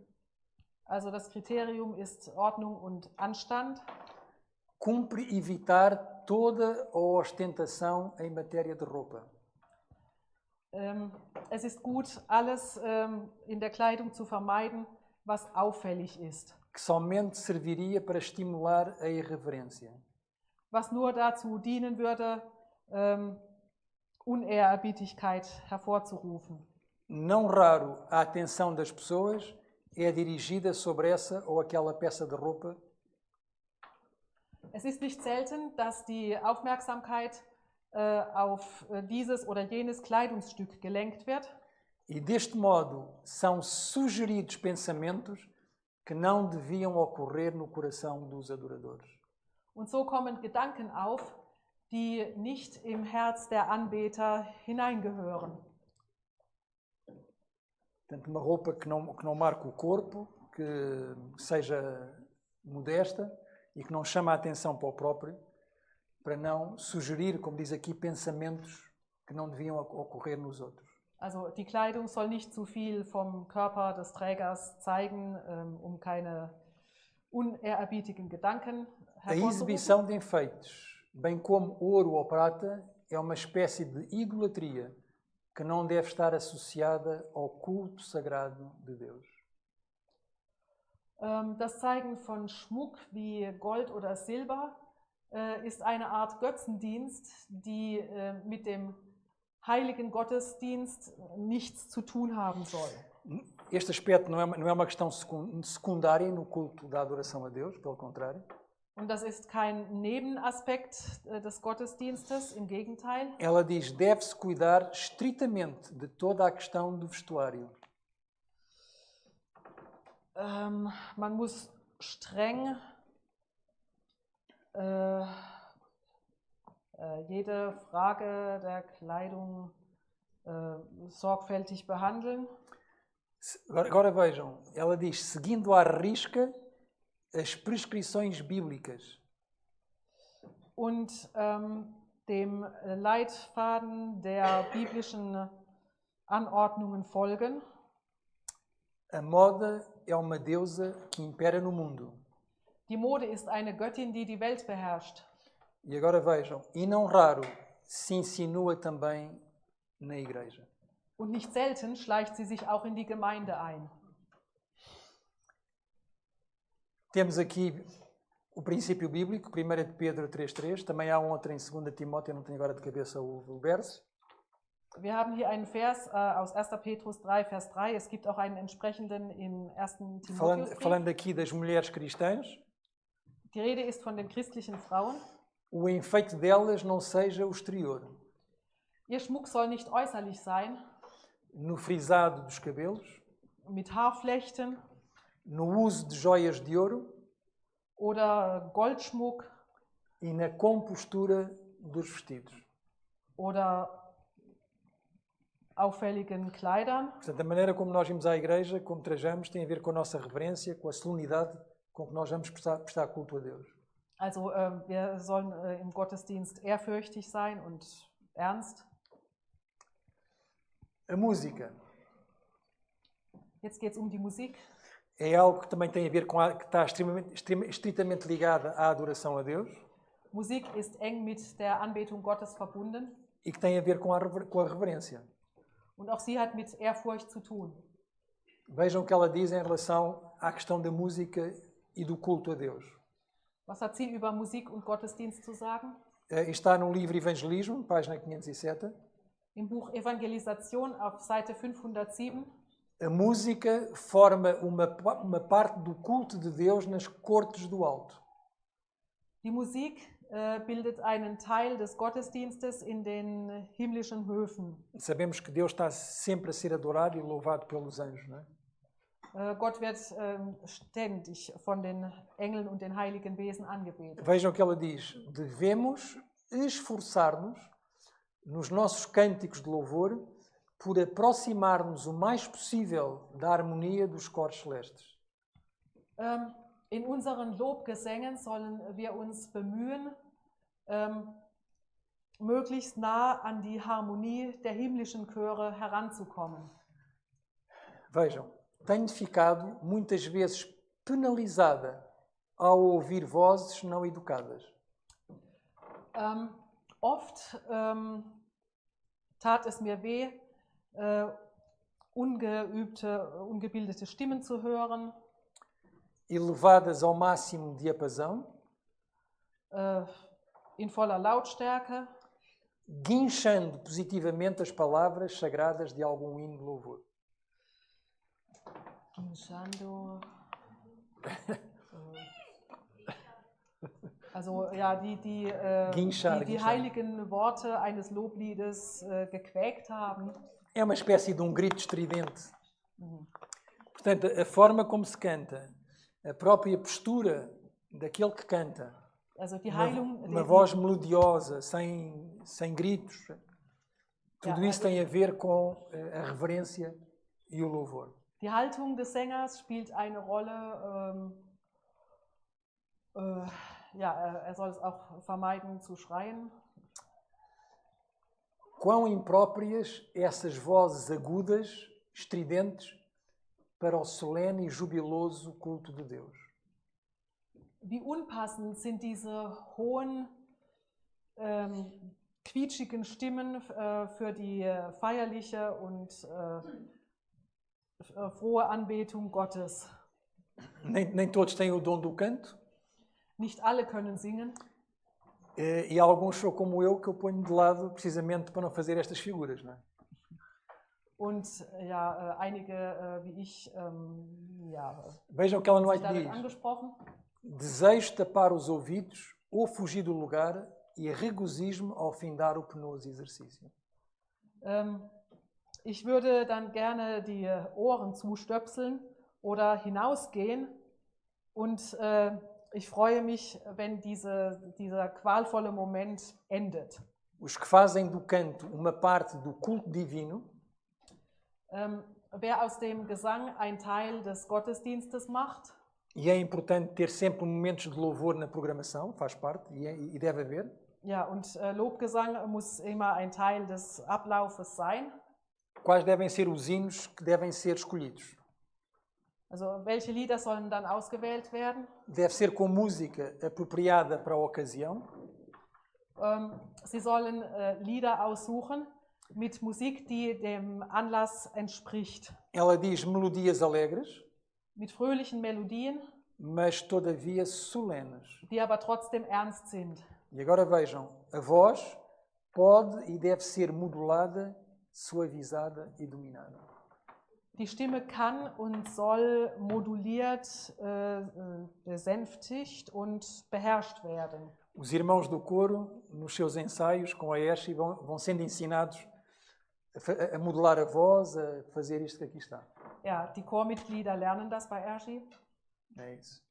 Also das Kriterium ist Ordnung und Anstand. Cumpre evitar toda a ostentação em matéria de roupa. Es ist gut, alles in der Kleidung zu vermeiden, was auffällig ist. Que somente serviria para estimular a irreverência. Was nur dazu dienen würde, Unehrerbietigkeit hervorzurufen. Não raro, a atenção das pessoas é dirigida sobre essa ou aquela peça de roupa. Es ist nicht selten, dass die Aufmerksamkeit auf dieses oder jenes Kleidungsstück gelenkt wird. E deste modo são sugeridos pensamentos que não deviam ocorrer no coração dos adoradores. Und so kommen Gedanken auf, die nicht im Herz der Anbeter hineingehören. Portanto, uma roupa que não marque o corpo, que seja modesta e que não chame a atenção para o próprio, para não sugerir, como diz aqui, pensamentos que não deviam ocorrer nos outros. Also die Kleidung soll nicht zu viel vom Körper des Trägers zeigen, keine unehrerbietigen Gedanken A hervorzurufen. exibição de enfeites, bem como ouro ou prata, é uma espécie de idolatria que não deve estar associada ao culto sagrado de Deus. Das Zeigen von Schmuck wie Gold oder Silber ist eine Art Götzendienst, die mit dem heiligen Gottesdienst nichts zu tun haben soll. Este aspecto não é uma questão secundária no culto da adoração a Deus, pelo contrário. Und das ist kein Nebenaspekt des Gottesdienstes, im Gegenteil. Ela diz, deve-se cuidar estritamente de toda a questão do vestuário. Man muss streng jede Frage der Kleidung sorgfältig behandeln. Agora vejam, ela diz, seguindo à risca as prescrições bíblicas. Und dem Leitfaden der biblischen Anordnungen folgen. A moda é uma deusa que impera no mundo. Die Mode ist eine Göttin, die die Welt beherrscht. E agora vejam, e não raro, se insinua também na igreja. Und nicht selten schleicht sie sich auch in die Gemeinde ein. Temos aqui o princípio bíblico, 1 de Pedro 3,3. Também há um outro em 2 Timóteo, eu não tenho agora de cabeça o verso. Wir haben hier einen Vers aus 1. Petrus 3, Vers 3. Es gibt auch einen entsprechenden im 1. Timotheusbrief. Falando aqui das mulheres cristãs, Die Rede ist von den christlichen Frauen. o enfeite delas não seja o exterior. Ihr Schmuck soll nicht äußerlich sein, No frisado dos cabelos, mit Haarflechten no uso de joias de ouro oder Goldschmuck e na compostura dos vestidos. oder auffälligen Kleidern. Portanto, a maneira como nós vimos à igreja, como trajamos, tem a ver com a nossa reverência, com a solenidade com que nós vamos prestar culto a Deus. Also wir sollen im Gottesdienst ehrfürchtig sein und ernst. A música Jetzt geht es um die Musik. é algo que também tem a ver que está estritamente ligada à adoração a Deus Musik ist eng mit der Anbetung Gottes verbunden e que tem a ver com a reverência. und auch sie hat mit Ehrfurcht zu tun. Vejam o que ela diz em relação à questão da música e do culto a Deus. Was hat sie über Musik und Gottesdienst zu sagen? Está no livro Evangelismo, página 507. Im Buch Evangelisation auf Seite 507. A música forma uma parte do culto de Deus nas cortes do alto. Die Musik bildet einen Teil des Gottesdienstes in den himmlischen Höfen. Sabemos que Deus está sempre a ser adorado e louvado pelos anjos, não é? Gott wird ständig von den Engeln und den heiligen Wesen angebetet. Vejam o que ela diz. Devemos esforçar-nos nos nossos cânticos de louvor por aproximar-nos o mais possível da harmonia dos coros celestes. In unseren Lobgesängen sollen wir uns bemühen, möglichst nah an die Harmonie der himmlischen Chöre heranzukommen. Vejam, tenho ficado muitas vezes penalizada ao ouvir vozes não educadas. Oft tat es mir weh, ungebildete Stimmen zu hören, Elevadas ao máximo diapasão, in voller Lautstärke, guinchando positivamente as palavras sagradas de algum hino de louvor. Guinchando. Also ja, die heiligen Worte eines Lobliedes gequäkt haben. É uma espécie de um grito estridente. Portanto, a forma como se canta, a própria postura daquele que canta, Also die uma voz melodiosa, sem gritos, tudo isso tem a ver com a reverência e o louvor. Die Haltung des Sängers spielt eine Rolle. Er soll es auch vermeiden zu schreien. Quão impróprias essas vozes agudas, estridentes, para o solene e jubiloso culto de Deus. Wie unpassend sind diese hohen, quietschigen Stimmen für die feierliche und frohe Anbetung Gottes. Nem todos têm o dom do canto. Nicht alle können singen. E alguns são como eu, que eu ponho de lado precisamente para não fazer estas figuras, não é? Und ja, einige wie ich, Vejam que ela não é damit diz. angesprochen. Desejo tapar os ouvidos ou fugir do lugar e regozijo-me ao findar o penoso exercício. Ich würde dann gerne die Ohren zustöpseln oder hinausgehen und ich freue mich, wenn dieser qualvolle Moment endet. Os que fazem do canto uma parte do culto divino, Wer aus dem Gesang ein Teil des Gottesdienstes macht, e é importante ter sempre momentos de louvor na programação, faz parte, e deve haver. ja, und Lobgesang muss immer ein Teil des Ablaufes sein. Quais devem ser os hinos que devem ser escolhidos? Also welche Lieder sollen dann ausgewählt werden? Deve ser com música apropriada para a ocasião. Sie sollen Lieder aussuchen mit Musik, die dem Anlass entspricht. Ela diz melodias alegres, Mit fröhlichen Melodien, mas todavia solenes. die aber trotzdem ernst sind. E agora vejam, a voz pode e deve ser modulada, suavizada e dominada. Die Stimme kann und soll moduliert, besänftigt und beherrscht werden. Os irmãos do coro, nos seus ensaios com a Eschi, vão sendo ensinados a modular a voz, a fazer isto que aqui está. Ja, die Chormitglieder lernen das bei Ershi. É isso.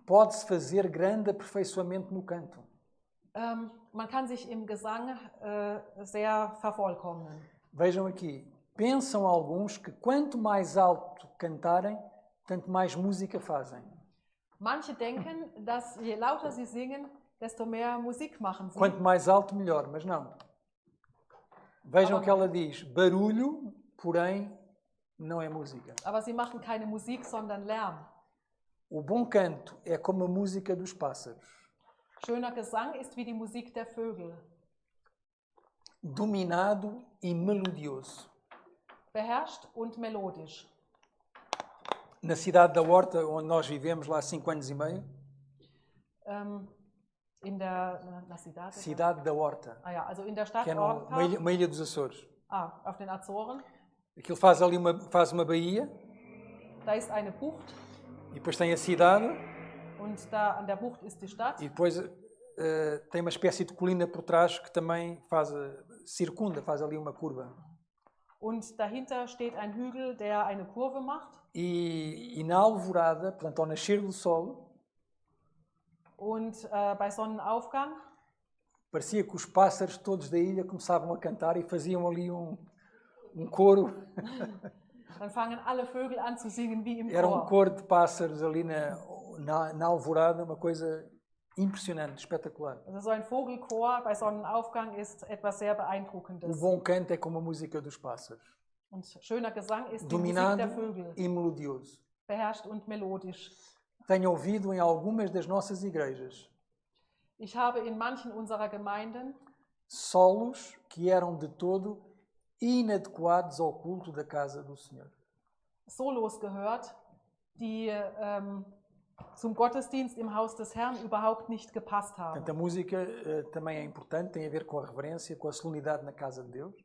Pode-se fazer grande aperfeiçoamento no canto. Man kann sich im Gesang sehr vervollkommnen. Vejam aqui, pensam alguns que quanto mais alto cantarem, tanto mais música fazem. Manche denken, dass je lauter sie singen, desto mehr Musik machen sie. Quanto mais alto, melhor, mas não. Vejam o que ela diz, barulho, porém, não é música. Aber sie machen keine Musik, sondern Lärm. O bom canto é como a música dos pássaros. Schöner Gesang ist wie die Musik der Vögel. Dominado e melodioso. Beherrscht und melodisch. Na cidade da Horta, onde nós vivemos lá há 5 anos e meio, Na cidade da Horta, Ah ja, also in der Stadt que é Horta. uma ilha dos Açores. Auf den Azoren. Aquilo faz ali uma baía, Da ist eine Bucht e depois tem a cidade, und und da an der Bucht ist die Stadt. E depois tem uma espécie de colina por trás que também circunda, faz ali uma curva. Und dahinter steht ein Hügel, der eine Kurve macht. E na alvorada, portanto, ao nascer do sol, Und bei Sonnenaufgang parecia que os pássaros todos da ilha começavam a cantar e faziam ali um coro. dann fangen alle Vögel an zu singen wie im Era um Chor. coro de pássaros ali na alvorada, uma coisa impressionante, espetacular. Also so ein Vogelchor bei Sonnenaufgang ist etwas sehr O Beeindruckendes. bom canto é como a música dos pássaros, Und schöner Gesang ist die Musik dominado der Vögel, e melodioso. beherrscht und melodisch. Tenho ouvido em algumas das nossas igrejas Ich habe in manchen unserer Gemeinden solos que eram de todo inadequados ao culto da casa do Senhor. Solos gehört, die zum Gottesdienst im Haus des Herrn überhaupt nicht gepasst haben. Portanto, a música também é importante, tem a ver com a reverência, com a solenidade na casa de Deus.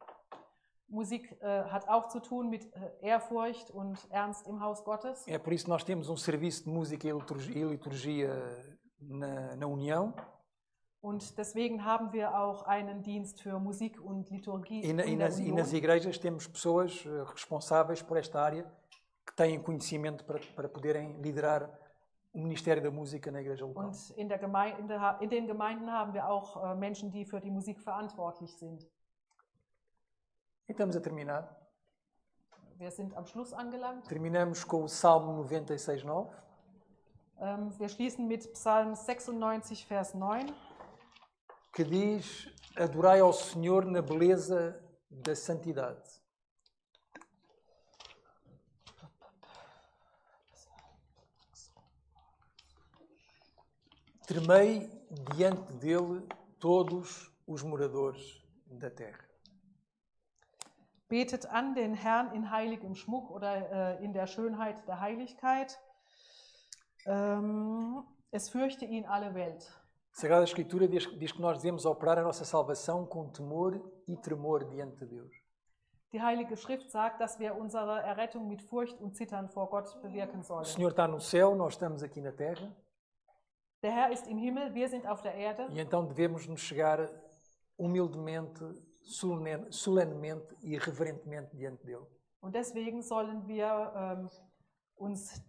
Musik hat auch zu tun mit Ehrfurcht und Ernst im Haus Gottes. É por isso que nós temos um serviço de música e liturgia na União. Und deswegen haben wir auch einen Dienst für Musik und Liturgie E in der nas Union. igrejas temos pessoas responsáveis por esta área que têm conhecimento para poderem liderar o Ministério da Música na igreja local. Und in den Gemeinden haben wir auch Menschen, die für die Musik verantwortlich sind. E estamos a terminar. Wir sind am Schluss angelangt. Terminamos com o Salmo 96,9. Wir schließen mit Psalm 96, Vers 9. Que diz: adorai ao Senhor na beleza da santidade. Tremei diante dele todos os moradores da terra. Betet an den Herrn in heiligem Schmuck oder in der Schönheit der Heiligkeit. Es fürchte ihn alle Welt. A Sagrada Escritura diz que nós devemos operar a nossa salvação com temor e tremor diante de Deus. Die Heilige Schrift sagt, dass wir unsere Errettung mit Furcht und Zittern vor Gott bewirken O sollen. Senhor está no céu, nós estamos aqui na terra, Der Herr ist im Himmel, wir sind auf der Erde. e então devemos nos chegar humildemente, solenemente e reverentemente diante dele. Und deswegen sollen wir uns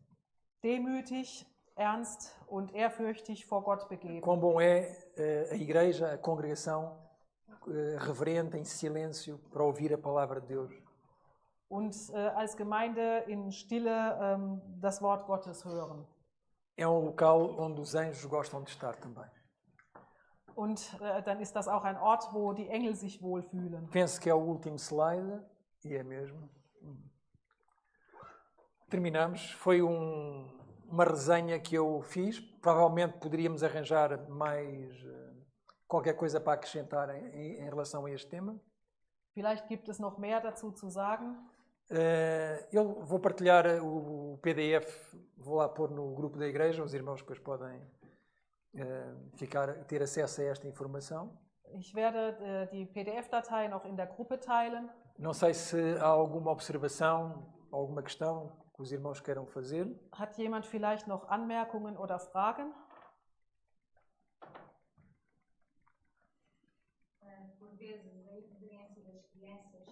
demütig, ernst und ehrfürchtig vor Gott begeben. Quão bom é a igreja, a congregação, reverente, em silêncio, para ouvir a palavra de Deus. Und als Gemeinde in Stille das Wort Gottes hören. É um local onde os anjos gostam de estar também. Und dann ist das auch ein Ort, wo die Engel sich wohlfühlen. Penso que é o último slide, e é mesmo. Terminamos. Foi uma resenha que eu fiz. Provavelmente poderíamos arranjar mais qualquer coisa para acrescentar em relação a este tema. Vielleicht gibt es noch mehr dazu zu sagen. Eu vou partilhar o PDF, vou lá pôr no grupo da igreja, os irmãos depois podem ter acesso a esta informação. Ich werde die PDF-Datei noch in der Gruppe teilen. Não sei se há alguma observação, alguma questão que os irmãos queiram fazer. Hat jemand vielleicht noch Anmerkungen oder Fragen? Por vezes, a ignorância das crianças,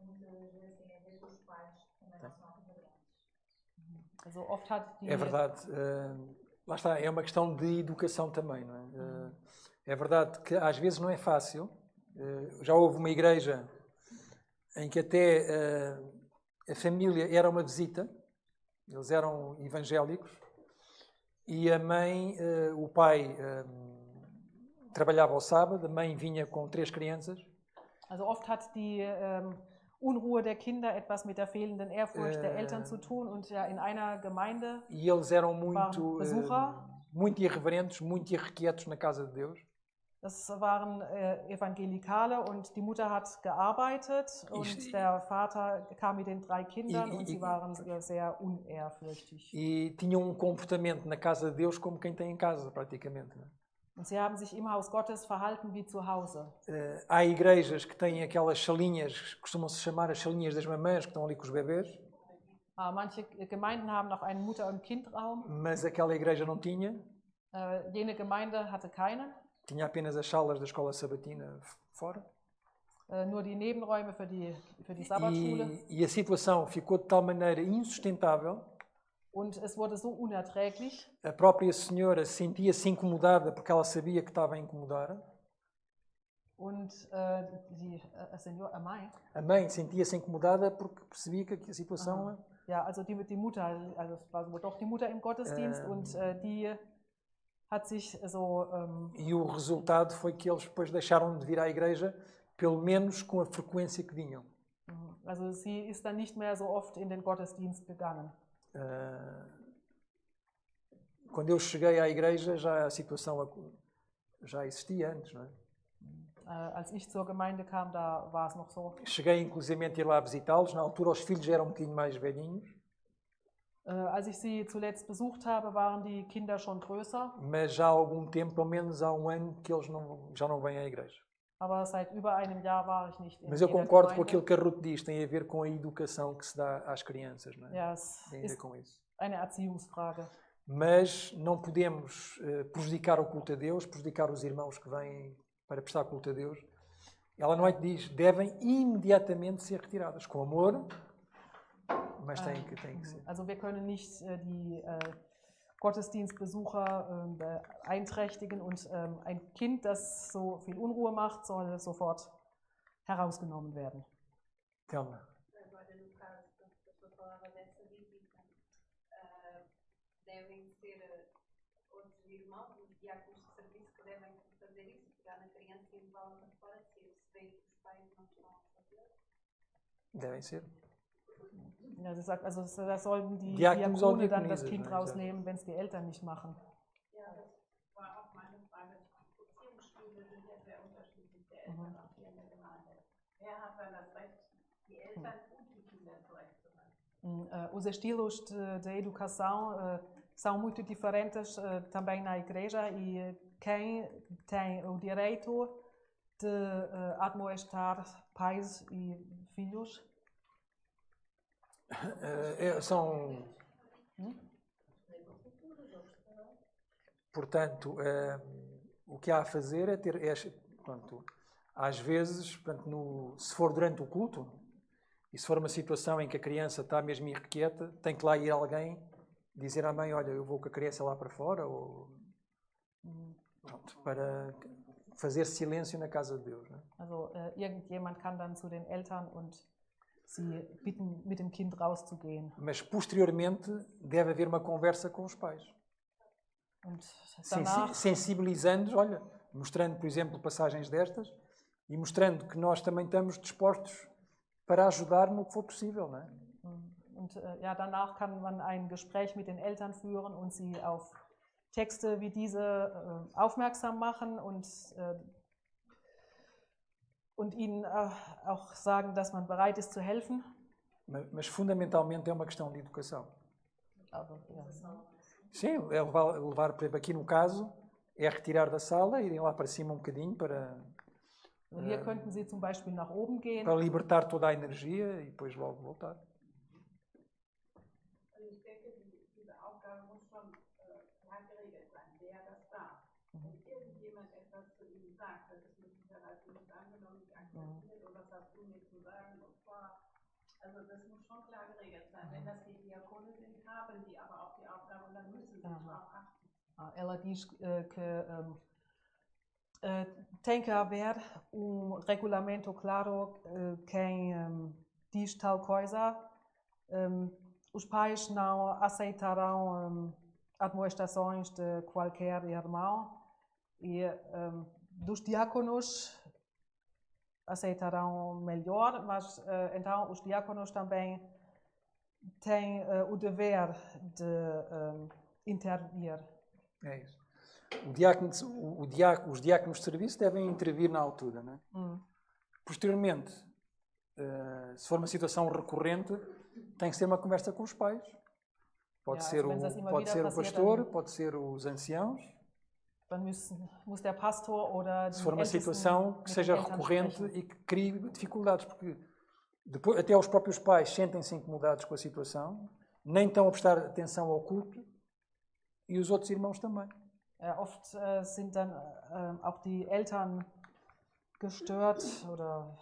muitas vezes tem a ver com os pais, também não são reverentes. Also oft hat die É verdade. Lá está, é uma questão de educação também, não é? É verdade que às vezes não é fácil. Já houve uma igreja em que até a família era uma visita, eles eram evangélicos, e a mãe, o pai trabalhava ao sábado, a mãe vinha com 3 crianças. Also oft hat die Unruhe der Kinder etwas mit der fehlenden Ehrfurcht der Eltern zu tun und ja in einer Gemeinde E eles eram muito, Besucher. muito irreverentes, muito irrequietos na casa de Deus. Das waren Evangelikale und die Mutter hat gearbeitet und der Vater kam mit den 3 Kindern und sie waren sehr unehrfürchtig. E tinham um comportamento na casa de Deus como quem tem em casa, praticamente. Não é? Und sie haben sich im Haus Gottes verhalten wie zu Hause. Há igrejas que têm aquelas salinhas, costumam-se chamar as salinhas das mamãs, que estão ali com os bebês. Manche Gemeinden haben noch einen Mutter- und Kindraum, Mas aquela igreja não tinha. Jene Gemeinde hatte keinen, tinha apenas as salas da escola sabatina fora. nur die Nebenräume für die Sabbatschule. E a situação ficou de tal maneira insustentável, Und es wurde so unerträglich. a própria senhora sentia-se incomodada porque ela sabia que estava a incomodar. Und a mãe, A mãe sentia-se incomodada porque percebia que a situação... ja, also die Mutter, also es war wohl doch die Mutter im Gottesdienst und die hat sich so... E o resultado foi que eles depois deixaram de vir à igreja, pelo menos com a frequência que vinham. Also sie ist dann nicht mehr so oft in den Gottesdienst gegangen. Quando eu cheguei à igreja, já a situação já existia antes, não é? Als ich zur Gemeinde kam, da war es noch so. Cheguei inclusivamente a ir lá visitá-los. Na altura os filhos já eram um bocadinho mais velhinhos. Als ich sie zuletzt besucht habe, waren die Kinder schon größer. Mas já há algum tempo, pelo menos há um ano, que eles já não vêm à igreja. Aber seit über einem Jahr war ich nicht in Mas eu jeder concordo com Gemeinde. aquilo que a Ruth diz, tem a ver com a educação que se dá às crianças, não é? Ja, es Tem a ver ist com isso. eine Erziehungsfrage. Mas não podemos prejudicar o culto a Deus, prejudicar os irmãos que vêm para prestar culto a Deus. Ela não é que diz, devem imediatamente ser retiradas, com amor, mas tem que ser. Also wir können nicht die Gottesdienstbesucher beeinträchtigen und ein Kind, das so viel Unruhe macht, soll sofort herausgenommen werden. Telma. Agora, no caso que a pessoa falava dessa visita, devem ser outros irmãos, os diáconos de serviço, que devem fazer isso, pegar na criança e levá-la para fora, se veem que os pais não estão a fazer. Devem ser. Ja, sie sagt, also da sollten die Diakonos Diakone ou dann das diakonisas, Kind não é? rausnehmen, wenn es die Eltern nicht machen. Ja, das war auch meine Frage. Beziehungsstile sind ja sehr unterschiedlich, der Eltern auch hier in der Gemeinde. Wer hat dann das Recht, die Eltern und die Kinder zurechtzuweisen? Os estilos de educação são muito diferentes também na igreja e quem tem o direito de admoestar pais e filhos? Portanto, o que há a fazer é ter... Pronto, às vezes, portanto, se for durante o culto, e se for uma situação em que a criança está mesmo irrequieta, tem que lá ir alguém dizer à mãe, olha, eu vou com a criança lá para fora, ou... Pronto, para fazer silêncio na casa de Deus. Não é? Also irgendjemand kann dann zu den Eltern und sie bitten, mit dem Kind rauszugehen. Mas, posteriormente, deve haver uma conversa com os pais. Und danach, Sensibilizando-os, olha, mostrando, por exemplo, passagens destas e mostrando que nós também estamos dispostos para ajudar no que for possível, não é? und ja, danach kann man ein Gespräch mit den Eltern führen und sie auf Texte wie diese aufmerksam machen und ihnen auch sagen, dass man bereit ist zu helfen. Mas fundamentalmente é uma questão de educação. Aber, ja. Sim, é levar, por exemplo, aqui no caso, é retirar da sala, irem lá para cima um bocadinho para Hier könnten Sie zum Beispiel nach oben gehen. libertar toda a energia e depois logo voltar. Ich denke, diese Aufgabe muss schon klar geregelt sein, wer das darf. Wenn irgendjemand etwas zu Ihnen sagt, das ist mit Sicherheit nicht angenommen, nicht akzeptiert, oder was hast du mir zu sagen, und zwar, also das muss schon klar geregelt sein. Wenn das die Diakone sind, haben die aber auch die Aufgabe und dann müssen sie darauf achten. Ela diz que tem que haver regulamento claro quem diz tal coisa. Os pais não aceitarão admoestações de qualquer irmão e dos diáconos aceitarão melhor, mas então os diáconos também têm o dever de intervir. É isso. Os diáconos de serviço devem intervir na altura, não é? Posteriormente, se for uma situação recorrente, tem que ser uma conversa com os pais. Pode ser o pastor, pode ser os anciãos. Dann muss der Pastor oder die Se for uma situação que seja recorrente e que crie dificuldades, porque depois, até os próprios pais sentem-se incomodados com a situação, nem estão a prestar atenção ao culto, e os outros irmãos também. Oft sind dann auch die Eltern gestört oder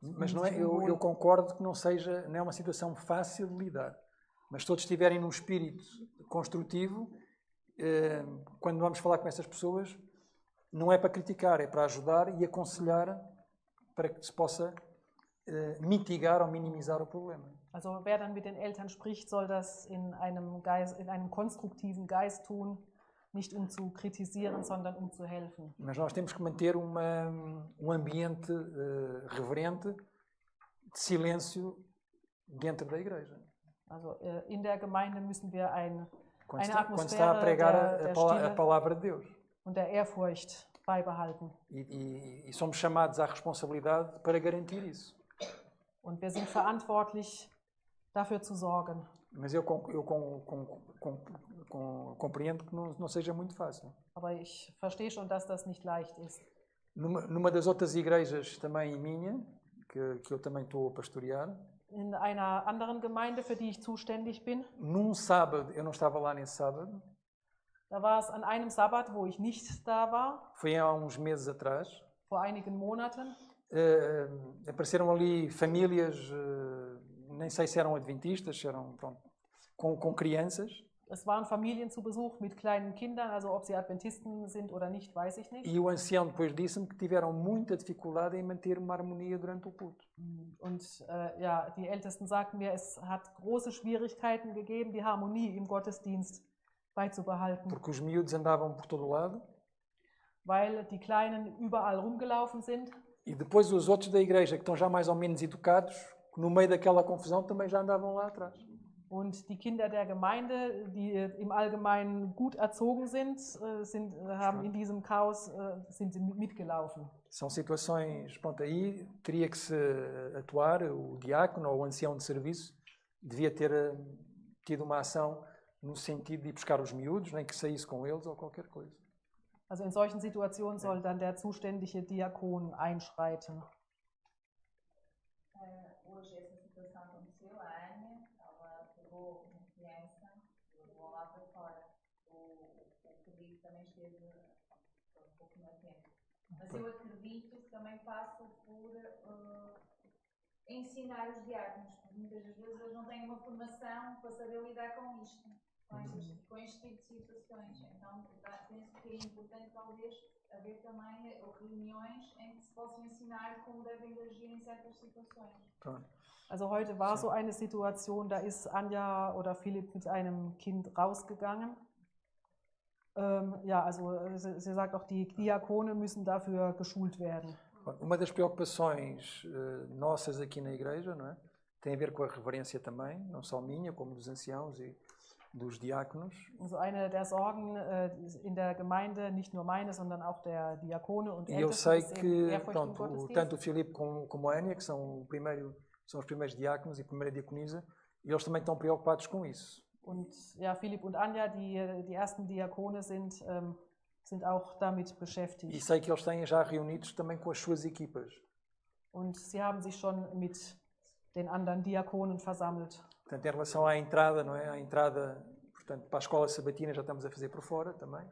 Mas não é, eu concordo que não é uma situação fácil de lidar. Mas se todos estiverem num espírito construtivo, quando vamos falar com essas pessoas, não é para criticar, é para ajudar e aconselhar para que se possa mitigar ou minimizar o problema. Also wer dann mit den Eltern spricht, soll das in einem konstruktiven Geist tun, nicht um zu kritisieren, sondern um zu helfen. Mas nós temos que manter ambiente reverente, de silêncio dentro da igreja. Also in der Gemeinde müssen wir eine Quando se está a pregar a palavra de Deus. Und der Ehrfurcht beibehalten. E somos chamados à responsabilidade para garantir isso. Und wir sind verantwortlich, dafür zu sorgen. Mas eu compreendo que não seja muito fácil. Aber ich verstehe schon, dass das nicht leicht ist. Numa das outras igrejas também minha, que eu também estou a pastorear. In einer anderen Gemeinde, für die ich zuständig bin. Num sábado, eu não estava lá nesse sábado. Da war es an einem Sabbat, wo ich nicht da war. Foi há uns meses atrás. Vor einigen Monaten. Apareceram ali famílias, nem sei se eram adventistas, se eram com crianças. Es waren Familien zu Besuch mit kleinen Kindern, also ob sie Adventisten sind oder nicht, weiß ich nicht. E o ancião depois disse-me que tiveram muita dificuldade em manter uma harmonia durante o culto. Und ja, die Ältesten sagten mir, es hat große Schwierigkeiten gegeben, die Harmonie im Gottesdienst beizubehalten. Porque os miúdos andavam por todo lado. Weil die Kleinen überall rumgelaufen sind. E depois os outros da igreja, que estão já mais ou menos educados, no meio daquela confusão também já andavam lá atrás. Und die Kinder der Gemeinde, die im Allgemeinen gut erzogen sind, haben in diesem Chaos sind mitgelaufen. São situações, pronto, aí teria que se atuar, o diácono ou o ancião de serviço devia ter tido uma ação no sentido de ir buscar os miúdos, nem que saísse com eles ou qualquer coisa. Also in solchen Situationen soll dann der zuständige Diakon einschreiten. Hoje essa situação aconteceu, a Ania, ela pegou uma criança e levou lá para fora. O Felipe também esteve um pouco mais tempo. Mas eu acredito que também passa por ensinar os diáconos, porque muitas das vezes eles não têm uma formação para saber lidar com isto, com este tipo de situações. Então, penso que é importante talvez haver também reuniões em que se possam ensinar como devem agir em certas situações. Also heute war so eine Situation, da ist Anja oder Philipp mit einem Kind rausgegangen. Ja, also sie sagt auch, die Diakone müssen dafür geschult werden. Uma das preocupações nossas aqui na igreja, não é? Tem a ver com a reverência também, não só minha, como dos anciãos e dos diáconos. Also eine der Sorgen in der Gemeinde, nicht nur meine, sondern auch der Diakone und E eu sei que tanto o Filipe como a Ania, que são os primeiros diáconos e a primeira diaconisa, e eles também estão preocupados com isso. Und ja, Philipp und Anja, die ersten Diakone sind auch damit beschäftigt. E sei que eles têm já reunidos também com as suas equipas. Und sie haben sich schon mit den anderen Diakonen versammelt. Portanto, em relação à entrada, não é? A entrada, portanto, para a escola sabatina já estamos a fazer por fora também.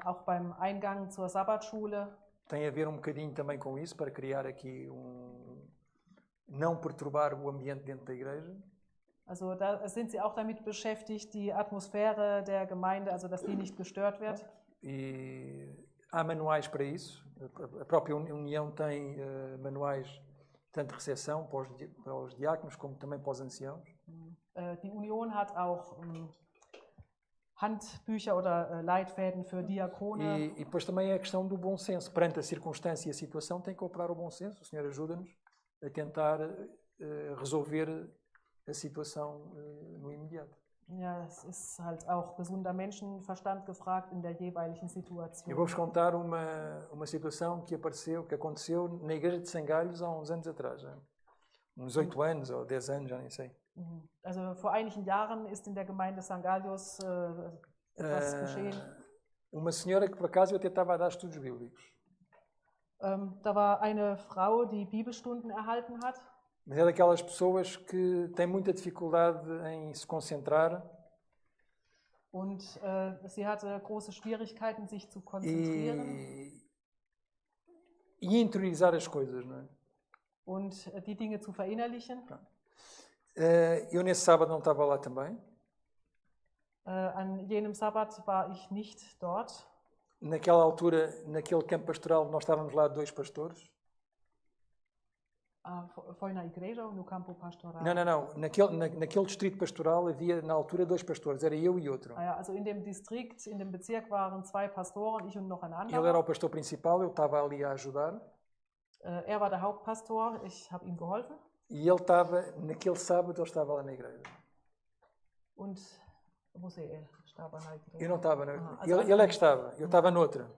Auch beim Eingang zur Sabbatschule. Tem a ver um bocadinho também com isso, para criar aqui não perturbar o ambiente dentro da igreja. Also da sind sie auch damit beschäftigt, die Atmosphäre der Gemeinde, also dass die nicht gestört wird. E há manuais para isso. A própria União tem manuais tanto de recepção para os diáconos como também para os anciãos. Die Union hat auch Handbücher oder Leitfäden für Diakone. E depois também é a questão do bom senso. Perante a circunstância e a situação tem que operar o bom senso. O Senhor ajuda-nos a tentar resolver a situação no imediato. Ja, es ist halt auch gesunder Menschenverstand gefragt in der jeweiligen Situation. Eu vou-vos contar uma situação que aconteceu na igreja de Sangalhos há uns anos atrás. Uns 8 anos ou 10 anos, já nem sei. Also vor einigen Jahren ist in der Gemeinde Sangalhos etwas geschehen. Uma senhora que por acaso eu até estava a dar estudos bíblicos. Da war eine Frau, die Bibelstunden erhalten hat. Mas é daquelas pessoas que têm muita dificuldade em se concentrar Und sie hatte große Schwierigkeiten, sich zu konzentrieren e interiorizar as coisas, não é? und die Dinge zu verinnerlichen. Eu nesse sábado não estava lá também. An jenem Sabbat war ich nicht dort. Naquela altura, naquele campo pastoral, nós estávamos lá 2 pastores. Foi na igreja ou no campo pastoral? Não. Naquele distrito pastoral havia, na altura, 2 pastores. Era eu e outro. Ja, also in dem Distrikt, in dem Bezirk waren 2 Pastoren, ich und noch ein Ele era anderer. o pastor principal, eu estava ali a ajudar. Er war der Hauptpastor, ich habe ihm geholfen. E ele estava, naquele sábado, ele estava lá na igreja. Und wo er? Estava na igreja. Eu não estava. Also Ele é que estava. Eu estava noutra.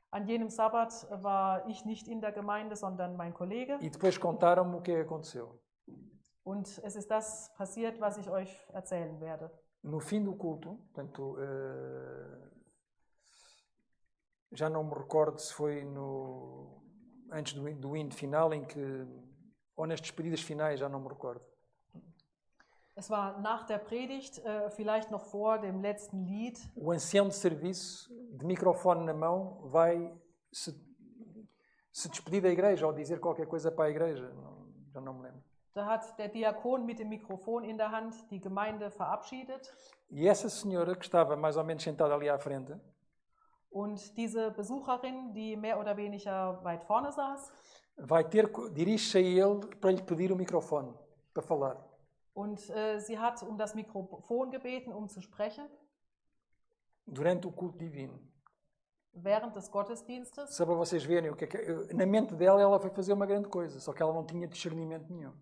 An jenem Sabbat war ich nicht in der Gemeinde, sondern mein Kollege. E depois contaram-me o que aconteceu. Und es ist das passiert, was ich euch erzählen werde. No fim do culto, portanto, já não me recordo se foi antes do hino final, ou nas despedidas finais, já não me recordo. Es war nach der Predigt, vielleicht noch vor dem letzten Lied. O ancião de serviço, de microfone na mão, vai se despedir da igreja ou dizer qualquer coisa para a igreja. Já não me lembro. Da hat der Diakon mit dem Mikrofon in der Hand die Gemeinde verabschiedet. E essa senhora, que estava mais ou menos sentada ali à frente, Und diese Besucherin, die mehr oder weniger weit vorne saß, dirige-se a ele para lhe pedir o microfone, para falar. Und sie hat um das Mikrofon gebeten, um zu sprechen. Durante o culto divino. Während des Gottesdienstes. Só para vocês verem, na mente dela ela foi fazer uma grande coisa, só que ela não tinha discernimento nenhum.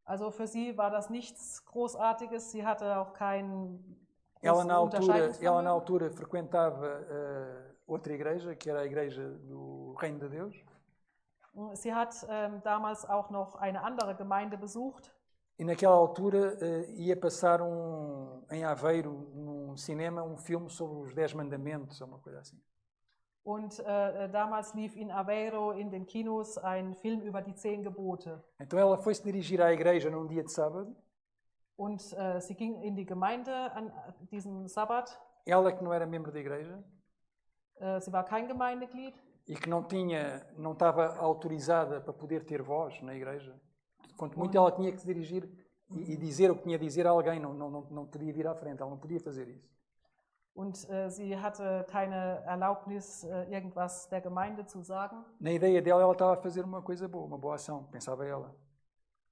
Also für sie war das nichts Großartiges, sie hatte auch kein Ela na altura frequentava outra igreja, que era a igreja do Reino de Deus. Sie hat damals auch noch eine andere Gemeinde besucht. E naquela altura ia passar em Aveiro, num cinema, filme sobre os 10 mandamentos, ou uma coisa assim. Und damals lief in Aveiro in den Kinos ein Film über die 10 Gebote. Então ela foi se dirigir à igreja num dia de sábado. Und sie ging in die Gemeinde an diesem Sabbat. Ela que não era membro da igreja. Sie war kein Gemeindeglied. E que não estava autorizada para poder ter voz na igreja. Quanto muito ela tinha que se dirigir e dizer o que tinha a dizer a alguém, não podia vir à frente, ela não podia fazer isso. Und sie hatte keine Erlaubnis, irgendwas der Gemeinde zu sagen. Na ideia dela, ela estava a fazer uma coisa boa, uma boa ação, pensava ela.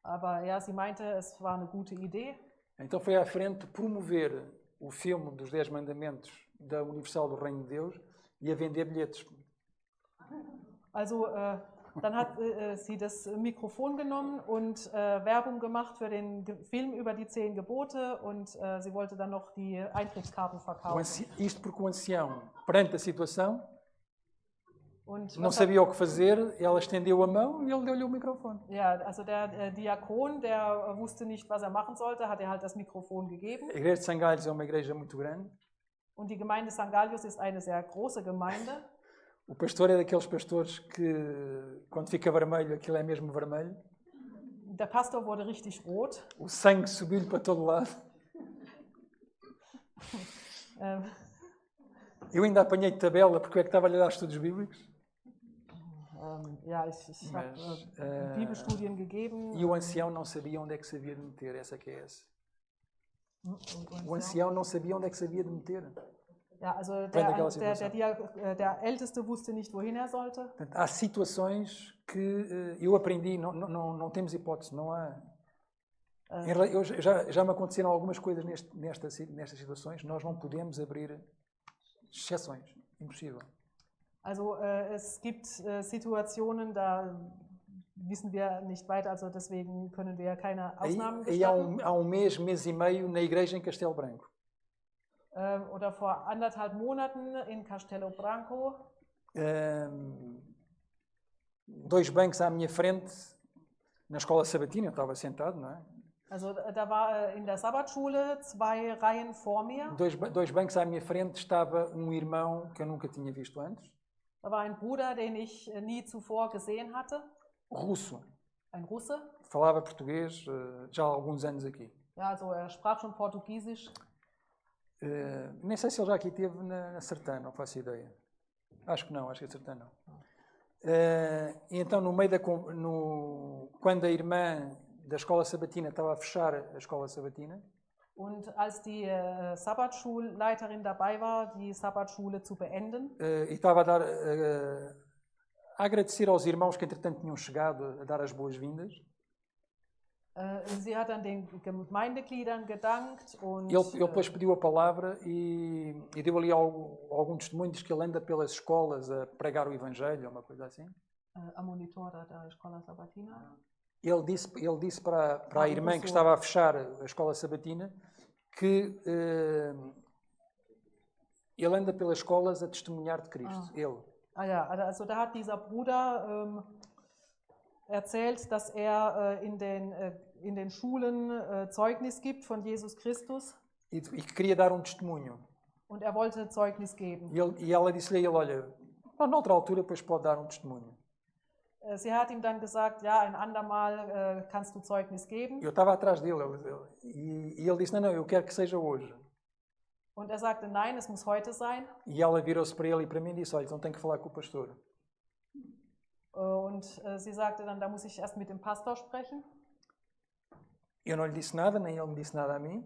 Aber ja, sie meinte, es war eine gute Idee. Então foi à frente promover o filme dos 10 mandamentos da Universal do Reino de Deus e a vender bilhetes. Also dann hat sie das Mikrofon genommen und Werbung gemacht für den Film über die 10 Gebote und sie wollte dann noch die Eintrittskarten verkaufen. Isto porque o ancião, perante a situação, und não sabia o que fazer, ela estendeu a mão e ele deu-lhe o microfone. Ja, also der Diakon, der wusste nicht, was er machen sollte, hat er halt das Mikrofon gegeben. A igreja de Sangalhos é uma igreja muito grande. Und die Gemeinde Sangalhos ist eine sehr große Gemeinde. O pastor é daqueles pastores que, quando fica vermelho, aquilo é mesmo vermelho. Der Pastor wurde richtig rot. O sangue subiu-lhe para todo lado. Eu ainda apanhei de tabela porque eu é que estava a lhe dar estudos bíblicos. Ja, ich habe Bibelstudien gegeben. E o ancião não sabia onde é que se havia de meter, essa que é essa. O ancião não sabia onde é que se havia de meter. Ja, also der Älteste wusste nicht, wohin er sollte. Há situações que eu aprendi, não temos hipótese, não há. Já me aconteceram algumas coisas nestas situações, nós não podemos abrir exceções, impossível. Also es gibt Situationen, da wissen wir nicht weiter, also deswegen können wir keine Ausnahmen gestatten. Há mês e meio, na igreja em Castelo Branco. Oder vor 1,5 Monaten in Castelo Branco. 2 bancos à minha frente, na escola sabatina, eu estava sentado, não é? Also da war in der Sabbatschule 2 Reihen vor mir. 2 bancos à minha frente estava irmão que eu nunca tinha visto antes. Da war ein Bruder, den ich nie zuvor gesehen hatte. Russo. Ein Russe. Falava português já há alguns anos aqui. Ja, also er sprach schon Portugiesisch. Nem sei se ele já aqui esteve na Sertã, não faço ideia. Acho que não, acho que a Sertã não. Então, no meio quando a irmã da escola sabatina estava a fechar a escola sabatina, Und als die Sabbatschulleiterin dabei war, die Sabbatschule zu beenden, e estava a agradecer aos irmãos que entretanto tinham chegado, a dar as boas-vindas, sie hat dann den Gemeindegliedern gedankt und ele depois pediu a palavra e deu ali algum testemunho, diz que ele anda pelas escolas a pregar o Evangelho, uma coisa assim. a Monitor da Escola Sabatina. Ele disse para a irmã que estava a fechar a escola sabatina que ele anda pelas escolas a testemunhar de Cristo. Ele. Ja, also da hat dieser Bruder erzählt, dass er in den Schulen Zeugnis gibt von Jesus Christus. E que queria dar testemunho. Und er wollte Zeugnis geben. E ela disse-lhe a ele, olha, noutra altura depois pode dar testemunho. Sie hat ihm dann gesagt, ja, ein andermal kannst du Zeugnis geben. Eu estava atrás dele e ele disse, não, eu quero que seja hoje. Und er sagte, nein, es muss heute sein. E ela virou-se para ele e para mim e disse, olha, então tenho que falar com o pastor. Und sie sagte dann, da muss ich erst mit dem Pastor sprechen. Eu não lhe disse nada, nem ele me disse nada a mim.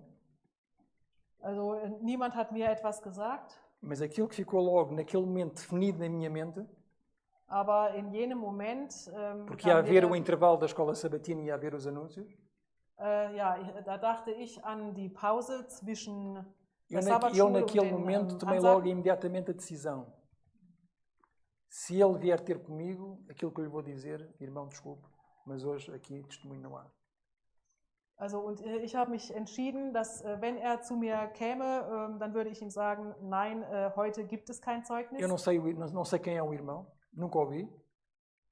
Also niemand hat mir etwas gesagt. Mas aquilo que ficou logo, naquele momento, definido na minha mente, aber in jenem Moment, porque ia haver o intervalo da escola sabatina e ia haver os anúncios. Ja, da dachte ich an die Pause zwischen der Eu Sabbatschule naquele und momento den tomei logo Ansagen. imediatamente a decisão. Se ele vier ter comigo, aquilo que eu lhe vou dizer, irmão, desculpe, mas hoje aqui testemunho não há. Also und ich habe mich entschieden, dass wenn er zu mir käme, dann würde ich ihm sagen, nein, heute gibt es kein Zeugnis. Eu não sei quem é o irmão, nunca ouvi.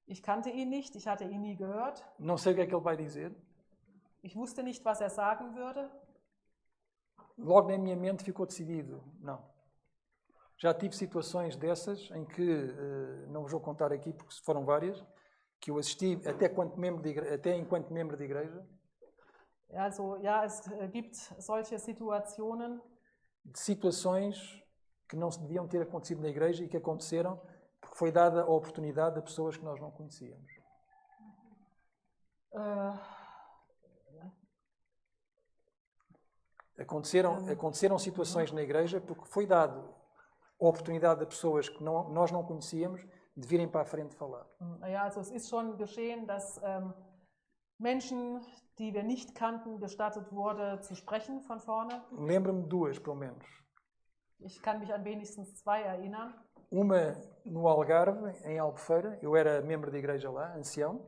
Ich kannte ihn nicht, ich hatte ihn nie gehört. Não sei o que é que ele vai dizer. Ich wusste nicht, was er sagen würde. Logo na minha mente ficou decidido, não. Já tive situações dessas em que, não vos vou contar aqui porque foram várias, que eu assisti até enquanto membro de igreja. Also ja, es gibt solche Situationen. De situações que não se deviam ter acontecido na igreja e que aconteceram porque foi dada a oportunidade a pessoas que nós não conhecíamos. Aconteceram situações na igreja porque foi dado a oportunidade a pessoas que nós não conhecíamos de virem para a frente falar. Ja, also es ist schon geschehen, dass Menschen, die wir nicht kannten, gestattet wurde, zu sprechen von vorne. Lembro-me de duas, pelo menos. Ich kann mich an wenigstens zwei erinnern. Uma no Algarve, em Albufeira. Eu era membro de igreja lá, ancião.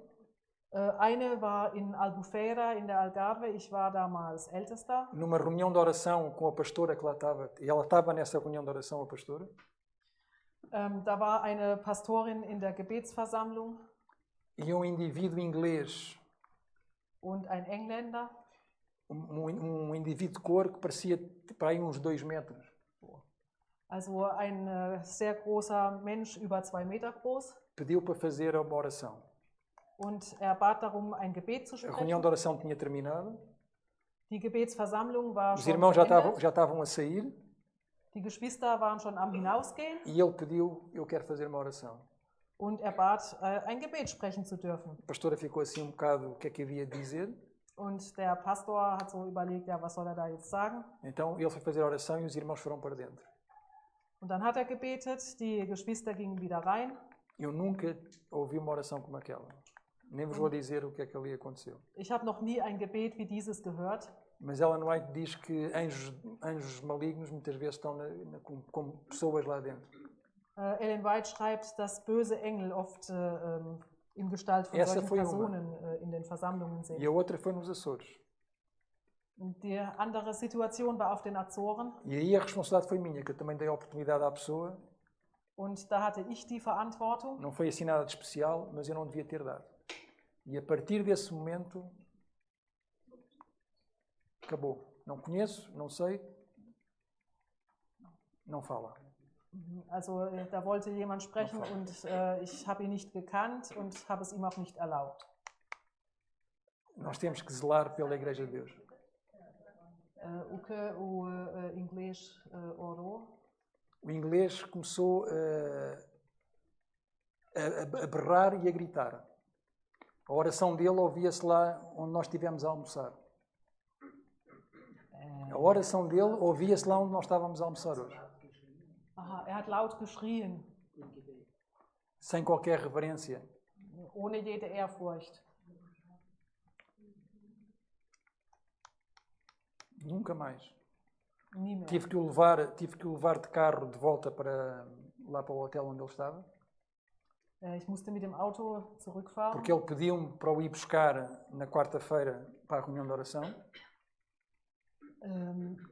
Eine war in Albufeira, in der Algarve. Ich war damals Ältester. Numa reunião de oração com a pastora que lá estava. E ela estava nessa reunião de oração, a pastora. Da war eine Pastorin in der Gebetsversammlung. E indivíduo inglês. Und ein Engländer. Indivíduo de cor que parecia para aí uns 2 metros. Also ein sehr großer Mensch, über 2 Meter groß. Pediu para fazer uma oração. Und er bat darum, ein Gebet zu A sprechen. reunião de oração tinha terminado. Die Gebetsversammlung war Os schon irmãos beendet. já estavam a sair. Die Geschwister waren schon am Hinausgehen. E ele pediu, eu quero fazer uma oração. Und er bat, ein Gebet sprechen zu dürfen. A pastora ficou assim bocado, o que é que havia de dizer? Und der Pastor hat so überlegt, ja, was soll er da jetzt sagen? Então ele foi fazer a oração e os irmãos foram para dentro. Und dann hat er gebetet, die Geschwister gingen wieder rein. Eu nunca ouvi uma oração como aquela. Nem vos vou dizer o que é que ali aconteceu. Ich habe noch nie ein Gebet wie dieses gehört. Mas Ellen White diz que anjos malignos muitas vezes estão como pessoas lá dentro. Ellen White schreibt, dass böse Engel oft in Gestalt von Essa solchen foi Personen in den Versammlungen sind. E a outra foi nos Açores. Und die andere Situation war auf den Azoren. E aí a responsabilidade foi minha, que eu também dei a oportunidade à pessoa. Und da hatte ich die Verantwortung. Não foi assim nada de especial, mas eu não devia ter dado. E a partir desse momento, acabou. Não conheço, não sei, não fala. Also da wollte jemand sprechen und ich habe ihn nicht gekannt und habe es ihm auch nicht erlaubt. Nós temos que zelar pela Igreja de Deus. O que inglês orou. O inglês começou a berrar e a gritar. A oração dele ouvia-se lá onde nós estivemos a almoçar. A oração dele ouvia-se lá onde nós estávamos a almoçar hoje. Aha, hat laut geschrien, Sem qualquer reverência. ohne jede Ehrfurcht. Nunca mais. Nie mehr. Tive que o levar de carro de volta lá para o hotel onde ele estava. Ich musste mit dem Auto zurückfahren, Porque ele pediu-me para o ir buscar na quarta-feira para a reunião de oração.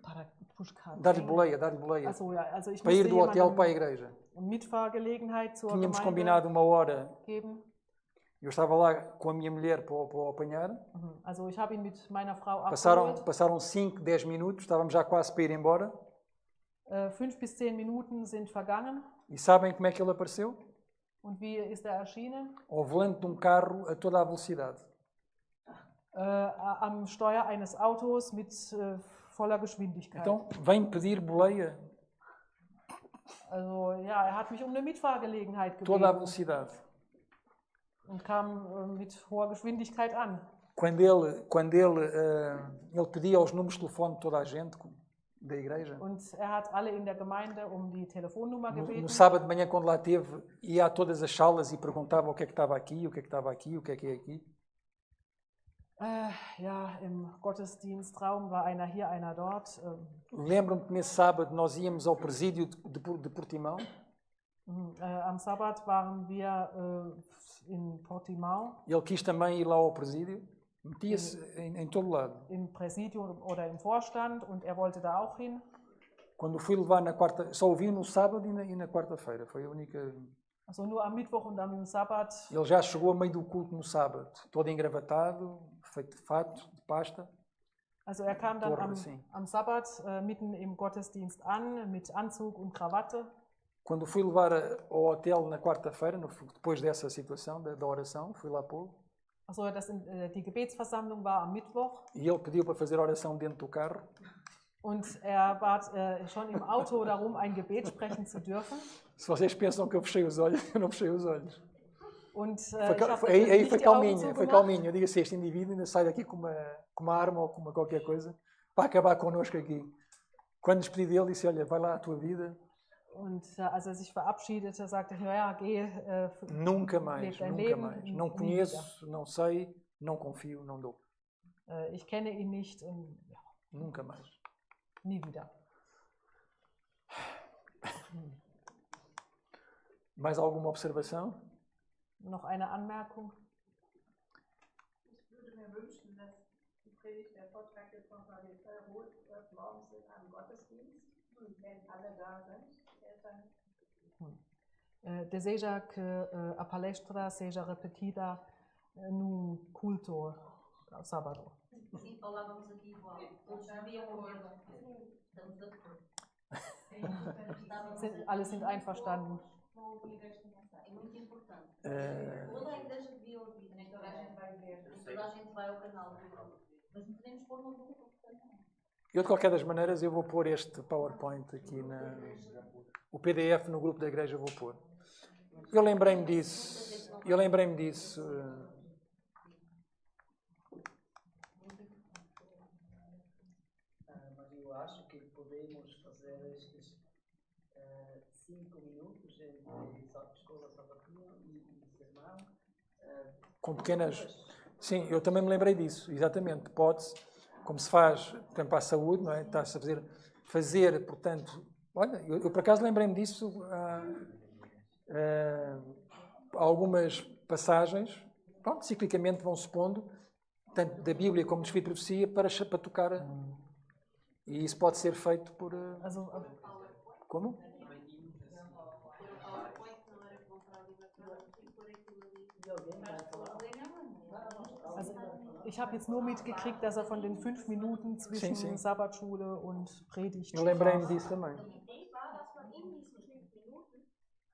para buscar. Dar-lhe boleia. Also, ja, also ich Para ir musste do hotel para a jemandem igreja. Mitfahrgelegenheit zur Tínhamos Gemeinde combinado uma hora. geben. Eu estava lá com a minha mulher para o apanhar. Also ich habe ihn mit meiner Frau Passaram abgeholt. 5, 10 minutos. Estávamos já quase para ir embora. 5 bis 10 Minuten sind vergangen. E sabem como é que ele apareceu? Und wie ist er erschienen? Ao volante de um carro a toda a velocidade. Am Steuer eines Autos mit voller Geschwindigkeit. Então, vem pedir boleia Also ja, er hat mich um eine Mitfahrgelegenheit toda a gebeten velocidade. und kam mit hoher Geschwindigkeit an. Quando ele pedia os números de telefone de toda a gente da igreja. Und er hat alle in der Gemeinde um die Telefonnummer gebeten. No sábado de manhã, quando lá esteve, ia a todas as salas e perguntava o que é que estava aqui, o que é que estava aqui, o que é aqui. Ja, im Gottesdienstraum war einer hier, einer dort. Lembro-me que nesse sábado nós íamos ao presídio de Portimão. Am Sabbat waren wir in Portimão, Ele quis também ir lá ao presídio. Metia-se em todo lado. im Präsidium oder im Vorstand, und er wollte da auch hin. Quando o fui levar na quarta, só o vi no sábado e na quarta-feira. Foi a única. Also nur am Mittwoch und am Sabbat. Ele já chegou a meio do culto no sábado, todo engravatado, feito de fato, de pasta. Also er kam dann Torre, sim. am Sabbat mitten im Gottesdienst an, mit Anzug und Krawatte. Quando fui levar ao hotel na quarta-feira, depois dessa situação, da oração, fui lá pô-lo. Also die Gebetsversammlung war am Mittwoch. E ele pediu para fazer oração dentro do carro. Und er bat schon im Auto darum, ein Gebet sprechen zu dürfen. Se vocês pensam que eu fechei os olhos, eu não fechei os olhos. Und Aí foi calminho. Eu digo assim, este indivíduo ainda sai daqui com uma arma ou com qualquer coisa para acabar connosco aqui. Quando despedi dele, disse, olha, vai lá à tua vida. Und als er sich verabschiedete, sagte er, ja, geh. Nunca mais. Não nie conheço, não sei, não confio, não dou. Ich kenne ihn nicht und ja, Nunca mais. nie wieder. Mais alguma observação? Noch eine Anmerkung? Ich würde mir wünschen, dass die Predigt, der Vortrag jetzt nochmal wiederholt wird, morgens in einem Gottesdienst, wenn alle da sind, die Eltern. Deseja que a palestra seja repetida no culto ao sábado. Sim, falávamos aqui igual. Todos deviam ouvir. Estamos de acordo. Alle sind einverstanden. É muito importante. Toda a igreja devia ouvir. Toda a gente vai ver. Toda a gente vai ao canal. Mas não podemos pôr no grupo também. Eu, de qualquer das maneiras, eu vou pôr este PowerPoint aqui o PDF no grupo da igreja eu vou pôr. Eu lembrei-me disso. Mas eu acho que podemos fazer estes 5 minutos entre escola sabatina e sermão. Com pequenas. Sim, eu também me lembrei disso, exatamente. Pode-se, como se faz, portanto, para a saúde, não é? Está-se a fazer, portanto. Olha, eu por acaso lembrei-me disso. Algumas passagens, pronto, ciclicamente vão-se pondo, tanto da Bíblia como do Espírito de Profecia, para tocar. E isso pode ser feito por. Como? Also, ich habe jetzt nur mitgekriegt, dass er von den 5 Minuten zwischen Sim. Sabbatschule und Predigt Eu lembrei-me sprach. disso também. Die Idee war, dass man in diesen 5 Minuten,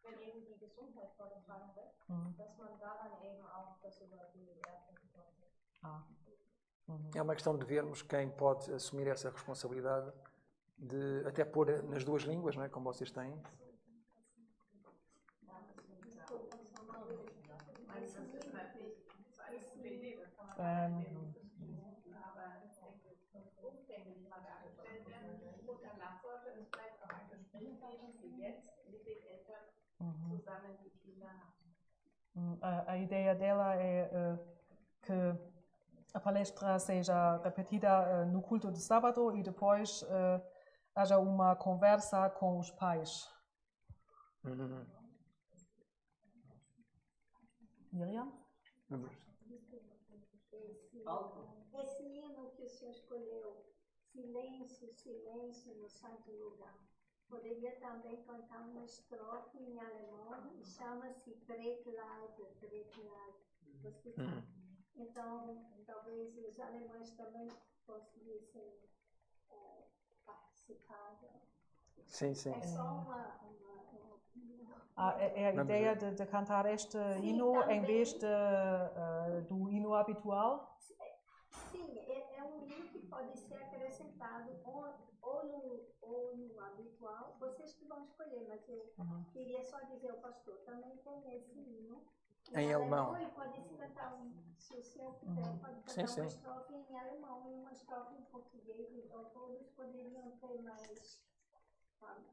wenn eben die Gesundheit vorgetragen wird, dass man daran eben auch das über die Ärzte konnte. É uma questão de vermos quem pode assumir essa responsabilidade de até pôr nas duas línguas, não é? Como vocês têm. Umfänglich mal dargestellt werden. Und danach sollte es vielleicht auch ein Gespräch geben, wie jetzt mit den Eltern zusammen die Kinder haben. A ideia dela é que a palestra seja repetida no culto de sábado e depois haja uma conversa com os pais. Miriam? Esse hino que o senhor escolheu, Silêncio, Silêncio no Santo Lugar, poderia também cantar uma estrofe em alemão e chama-se Dreckleid, Dreckleid. Então, talvez os alemães também conseguissem participar. Sim, sim. É só uma É a ideia de cantar este hino em vez do hino habitual? Sim, é um hino que pode ser acrescentado ou no habitual, vocês que vão escolher, mas eu queria só dizer ao pastor, também tem esse hino em alemão. E pode-se cantar, se o senhor quiser, pode cantar uma estrofe em alemão e uma estrofe em português, então todos poderiam ter mais,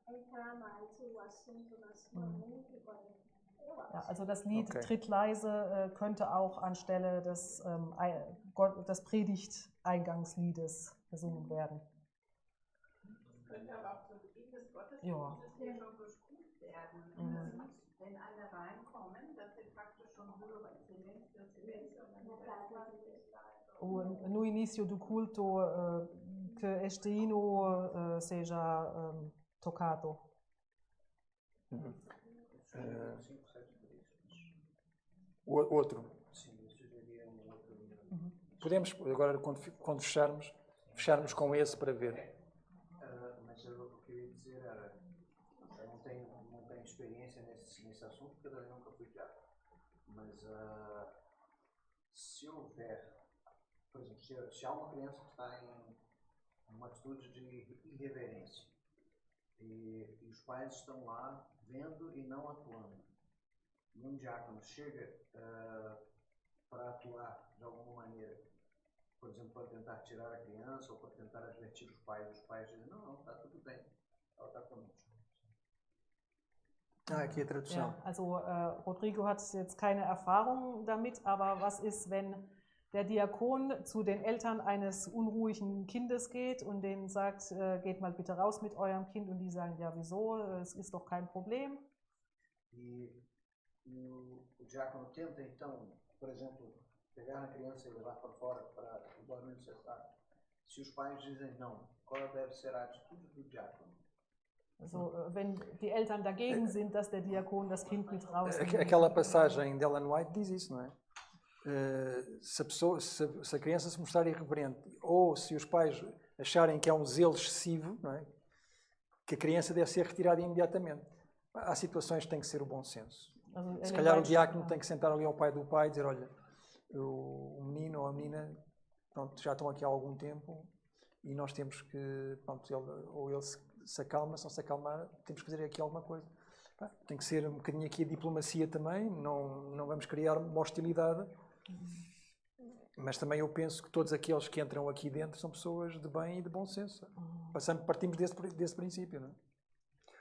entrar mais o assunto na sua mente. Ja, also das Lied Tritt leise könnte auch anstelle des Predigt-Eingangsliedes gesungen werden. Das könnte aber auch zu Beginn des Gottesdienstes hier schon gesprochen werden. Wenn alle reinkommen, dass sie praktisch schon hören, Silêncio, Silêncio, no início do culto, que este hino seja tocado. Outro. Podemos, agora, quando fecharmos com esse para ver. Mas o que eu ia dizer era, eu não tenho experiência nesse assunto, porque eu nunca fui teatro. Mas se houver, por exemplo, se há uma criança que está em uma atitude de irreverência e os pais estão lá vendo e não atuando, e um diácono chega para atuar de alguma maneira, por exemplo, para tentar tirar a criança ou para tentar advertir os pais dizem, não, está tudo bem, ela está conosco. Aqui a tradução. Ja, also Rodrigo hat jetzt keine Erfahrung damit, aber was ist, wenn der Diakon zu den Eltern eines unruhigen Kindes geht und denen sagt, geht mal bitte raus mit eurem Kind, und die sagen, ja wieso, es ist doch kein Problem. E o diácono tenta então, por exemplo, pegar a criança e levar para fora para o barulho cessar. Se os pais dizem não, qual deve ser a atitude do diácono? Also, wenn die Eltern dagegen sind, dass der Diakon das Kind mit rausnimmt. Aquela passagem de Ellen White diz isso, não é? Se a criança se mostrar irreverente, ou se os pais acharem que é um zelo excessivo, não é? Que a criança deve ser retirada imediatamente. Há situações que tem que ser o bom senso. Se calhar o diácono tem que sentar ali ao pai do pai e dizer, olha, o menino ou a menina, pronto, já estão aqui há algum tempo e nós temos que, pronto, ele se acalma, se não se acalmar, temos que fazer aqui alguma coisa. Tem que ser um bocadinho aqui a diplomacia também, não vamos criar uma hostilidade, mas também eu penso que todos aqueles que entram aqui dentro são pessoas de bem e de bom senso. Partimos desse princípio, não é?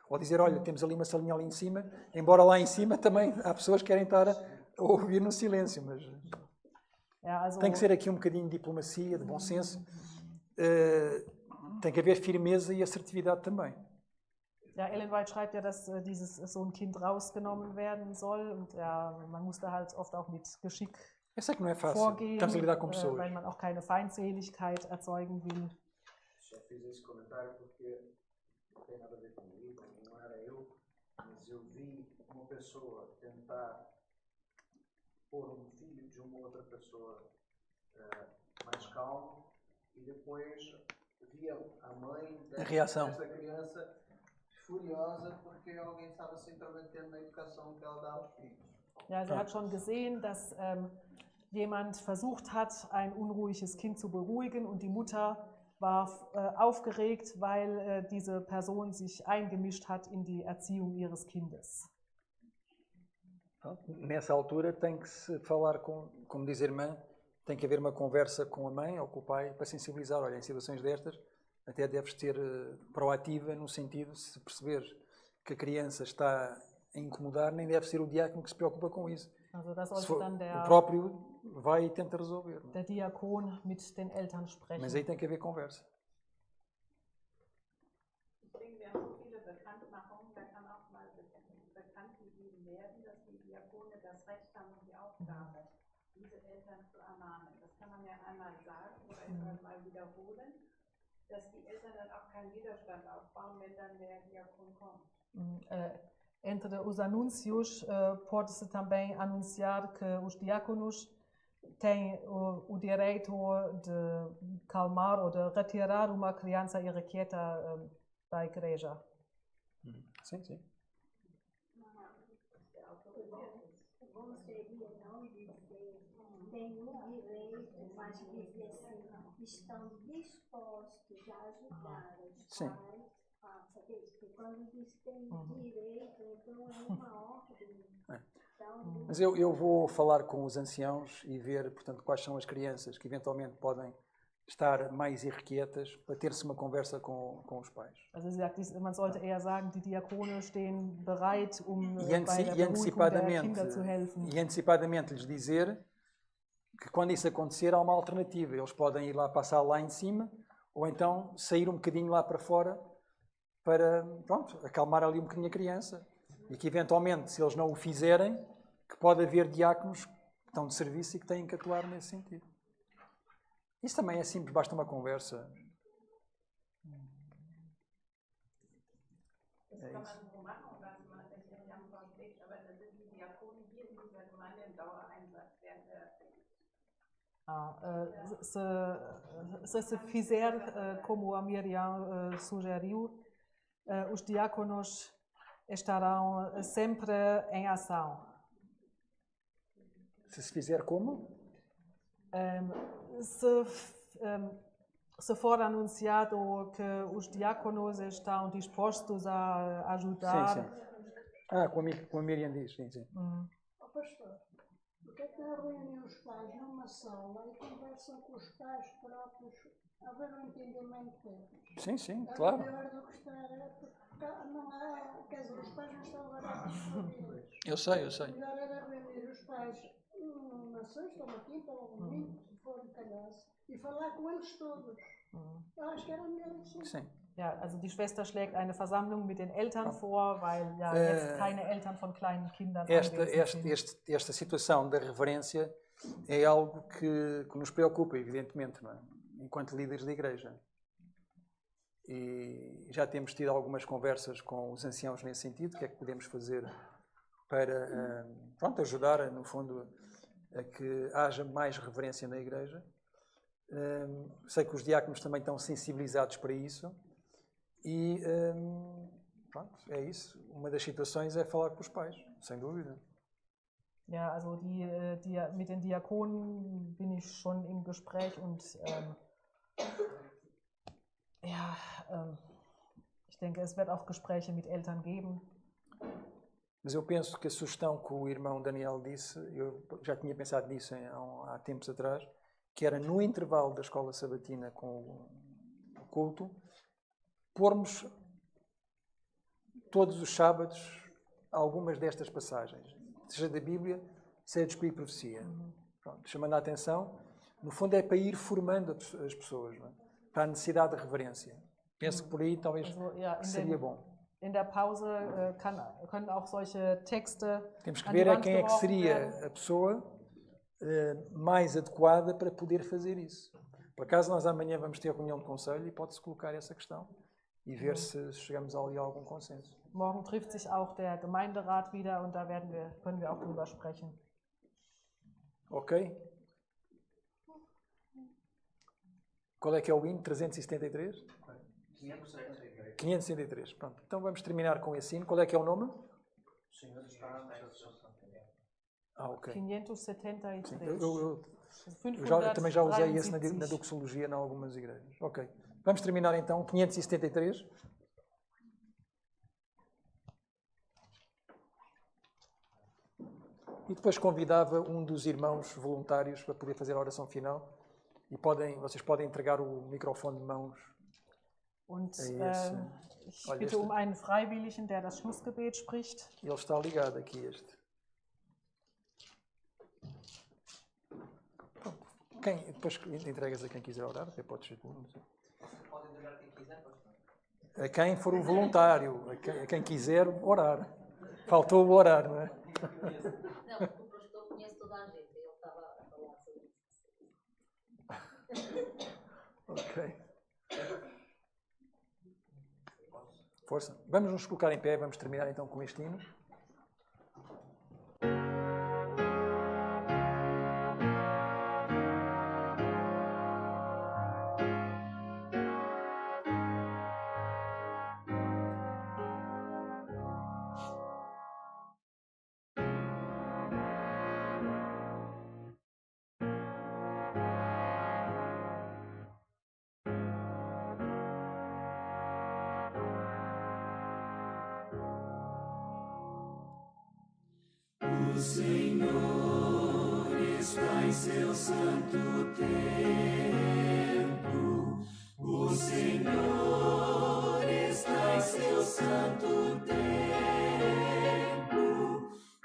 Ou dizer, olha, temos ali uma salinha ali em cima, embora lá em cima também há pessoas que querem estar a ouvir no silêncio, mas tem que ser aqui um bocadinho de diplomacia, de bom senso. Tem que haver firmeza e assertividade também. Ja, Ellen White schreibt ja, dass so ein Kind rausgenommen werden soll, und man muss da halt oft auch mit Geschick vorgehen, weil man auch keine Feindseligkeit erzeugen will. Já fiz esse comentário porque não tem nada a ver comigo, não era eu, mas eu vi uma pessoa tentar pôr um filho de uma outra pessoa mais calmo, e depois via a mãe dessa criança furiosa porque alguém estava se intrometendo na educação que ela dá aos filhos. Ja, sie hat schon gesehen, dass jemand versucht hat, ein unruhiges Kind zu beruhigen, und die Mutter war aufgeregt, weil diese Person sich eingemischt hat in die Erziehung ihres Kindes. Nessa altura tem que se falar como diz a irmã, tem que haver uma conversa com a mãe ou com o pai para sensibilizar. Olha, em situações destas, até deves ser proativa no sentido, se perceberes que a criança está a incomodar, nem deve ser o diácono que se preocupa com isso. Also das Se sollte for, dann o próprio vai e tenta resolver. der Diakon mit den Eltern sprechen. Mas aí tem que haver conversa. Ich denke, wir haben so viele Bekanntmachungen, da kann auch mal bekannt gegeben werden, dass die Diakone das Recht haben und die Aufgabe, diese Eltern zu ermahnen. Das kann man ja einmal sagen oder immer mal wiederholen, dass die Eltern dann auch keinen Widerstand aufbauen, wenn dann der Diakon kommt. Entre os anúncios, pode-se também anunciar que os diáconos têm o direito de calmar ou de retirar uma criança irrequieta da igreja. Sim, sim. Bom seria não dizer, tem um direito, mas dizer assim, estão dispostos a ajudar os pais a saber, porque quando diz tem direito, então é uma ordem. Então, Mas eu vou falar com os anciãos e ver, portanto, quais são as crianças que eventualmente podem estar mais irrequietas para ter-se uma conversa com os pais. Also sie sagt, man sollte eher sagen, die Diakone stehen bereit, um E, bei der Beruhigung der Kinder zu helfen. e antecipadamente lhes dizer que quando isso acontecer há uma alternativa. Eles podem ir lá passar lá em cima ou então sair um bocadinho lá para fora para, pronto, acalmar ali um bocadinho a criança. E que eventualmente, se eles não o fizerem, que pode haver diáconos que estão de serviço e que têm que atuar nesse sentido. Isso também é simples, basta uma conversa. Das kann man so machen, dass man tatsächlich am Konflikt, aber da sind die Diakone hier in dieser Gemeinde im Dauereinsatz während der se fizer como a Miriam sugeriu, os diáconos estarão sempre em ação. Se fizer como? Se for anunciado que os diáconos estão dispostos a ajudar. Sim, sim. Com a Miriam diz, sim, sim. Pastor, porque é que não reúnem os pais numa sala e conversam com os pais próprios a ver o entendimento deles? Sim, sim, claro. É melhor do que estar, não há, quer dizer, os pais não estão agora a discutir. Eu sei. Melhor era reunir os pais numa sexta, uma quinta ou um domingo, se for de calhaço, e falar com eles todos. Eu acho que era melhor assim. Sim. Ja, also die Schwester schlägt eine Versammlung mit den Eltern vor, weil ja jetzt keine Eltern von kleinen Kindern anwesend sind. Esta situação da reverência é algo que nos preocupa, evidentemente, não é? Enquanto líderes da igreja. E já temos tido algumas conversas com os anciãos nesse sentido, o que é que podemos fazer para ajudar, no fundo, a que haja mais reverência na igreja. Sei que os diáconos também estão sensibilizados para isso e é isso. Uma das situações é falar com os pais, sem dúvida. Ja, also mit den Diakonen bin ich schon im Gespräch und ich denke, es wird auch Gespräche mit Eltern geben. Mas eu penso que a sugestão que o irmão Daniel disse, eu já tinha pensado nisso há tempos atrás, que era no intervalo da escola sabatina com o culto, pormos todos os sábados algumas destas passagens, seja da Bíblia, seja de Espírito e Profecia. Pronto, chamando a atenção, no fundo é para ir formando as pessoas, não é? Para a necessidade de reverência. Penso que por aí talvez seria bom. In der Pause können auch solche Texte. Temos que ver quem é que seria a pessoa mais adequada para poder fazer isso. Por acaso nós amanhã vamos ter a reunião de conselho e pode-se colocar essa questão e ver se chegamos ali a algum consenso. Morgen trifft sich auch der Gemeinderat wieder und da können wir auch drüber sprechen. Ok? Qual é que é o hino? 373? 573. Pronto. Então vamos terminar com esse hino. Qual é que é o nome? Ok. 573. Eu também já usei esse na doxologia em algumas igrejas. Ok. Vamos terminar então 573. E depois convidava um dos irmãos voluntários para poder fazer a oração final. E vocês podem entregar o microfone de mãos. Und ich Olha, bitte um einen Freiwilligen, der das Schlussgebet spricht. Ele está ligado aqui, este. Depois entregas a quem quiser orar, até pode ser tu. Pode entregar a quem quiser, pastor. A quem for o voluntário, a quem quiser orar. Faltou o orar, não é? Não, porque o pastor conhece toda a gente, ele estava a falar sobre isso. Ok. Força. Vamos nos colocar em pé, vamos terminar então com este hino. O Senhor está em seu santo templo. O Senhor está em seu santo templo.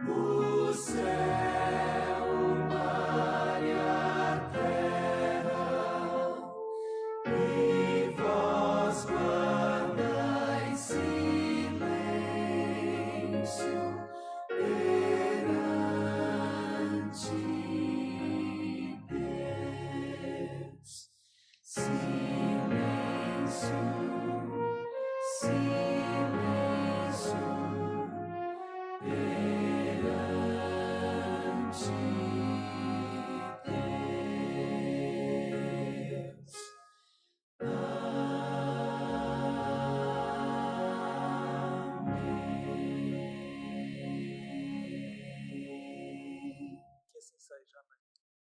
O céu, o mar e a terra. E vós guardais silêncio.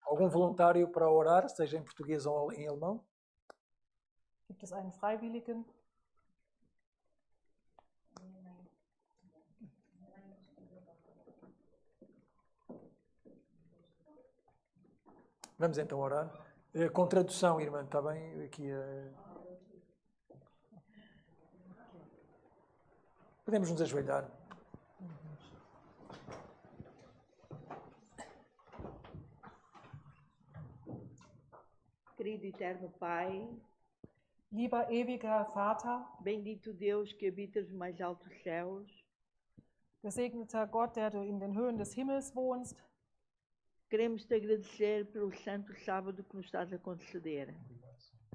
Algum voluntário para orar, seja em português ou em alemão? Gibt es einen Freiwilligen? Vamos então orar. Com tradução, irmã, está bem? Aqui, podemos nos ajoelhar. Querido eterno Pai, lieber ewiger Vater, bendito Deus que habita os mais altos céus, gesegneter Gott, der du in den Höhen des Himmels wohnst, queremos te agradecer pelo santo sábado que nos estás a conceder.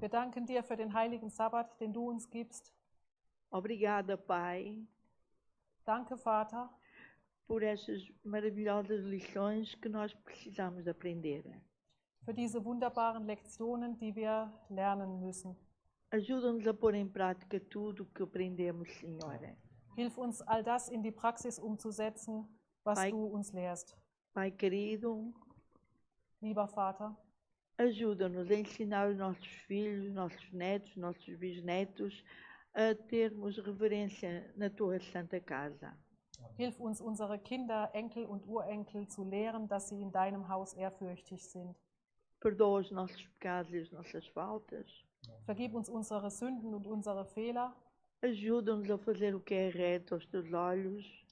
Wir danken dir für den heiligen Sabbat, den du uns gibst. Obrigada, Pai. Danke, Vater, por essas maravilhosas lições que nós precisamos de aprender. Für diese wunderbaren Lektionen, die wir lernen müssen. Ajuda-nos a pôr em prática tudo o que aprendemos, Senhora. Hilf uns, all das in die Praxis umzusetzen, was Pai, du uns lehrst. Pai querido, lieber Vater, ajuda-nos a ensinar os nossos filhos, nossos netos, nossos bisnetos a termos reverência na tua santa casa. Hilf uns, unsere Kinder, Enkel und Urenkel zu lehren, dass sie in deinem Haus ehrfürchtig sind. Perdoa os nossos pecados e as nossas faltas. Vergib uns unsere Sünden und unsere Fehler. Ajuda-nos a fazer o que é reto aos teus olhos.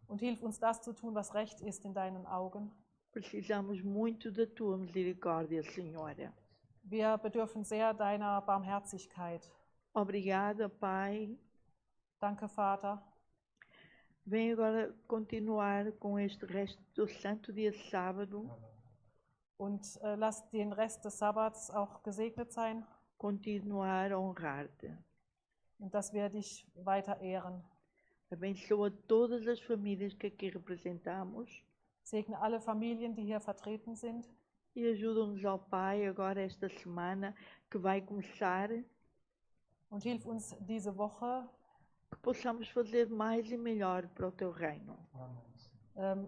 Und hilf uns, das zu tun, was recht ist in deinen Augen. Precisamos muito da tua misericórdia, Senhora. Wir bedürfen sehr deiner Barmherzigkeit. Obrigada, Pai. Danke, Vater. Vem agora continuar com este resto do santo dia de sábado. Und lass den Rest des Sabbats auch gesegnet sein. Continuar a honrar-te. Und dass wir dich weiter ehren. Abençoa todas as famílias que aqui representamos. Segne alle Familien, die hier vertreten sind. E ajuda-nos, ó Pai, agora esta semana que vai começar. Und hilf uns diese Woche, que possamos fazer mais e melhor para o teu reino.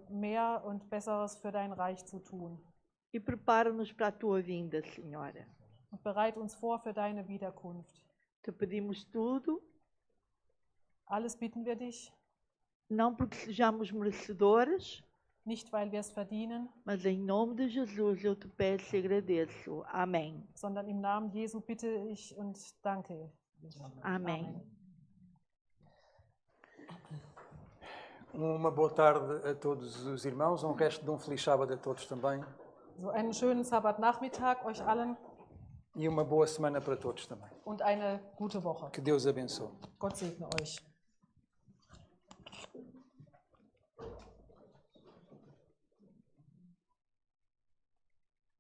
Mehr und Besseres für dein Reich zu tun. E prepara-nos para a tua vinda, Senhora. Und bereit uns vor für deine Wiederkunft. Te pedimos tudo, Alles bitten wir dich, não porque sejamos merecedores, nicht weil wir es verdienen, mas em nome de Jesus eu te peço e agradeço. Amém. sondern im Namen Jesu bitte ich und danke. Amém. Uma boa tarde a todos os irmãos, resto de feliz sábado a todos também. So einen schönen Sabbatnachmittag euch allen E uma boa semana para todos também. und eine gute Woche. Que Deus abençoe. Gott segne euch.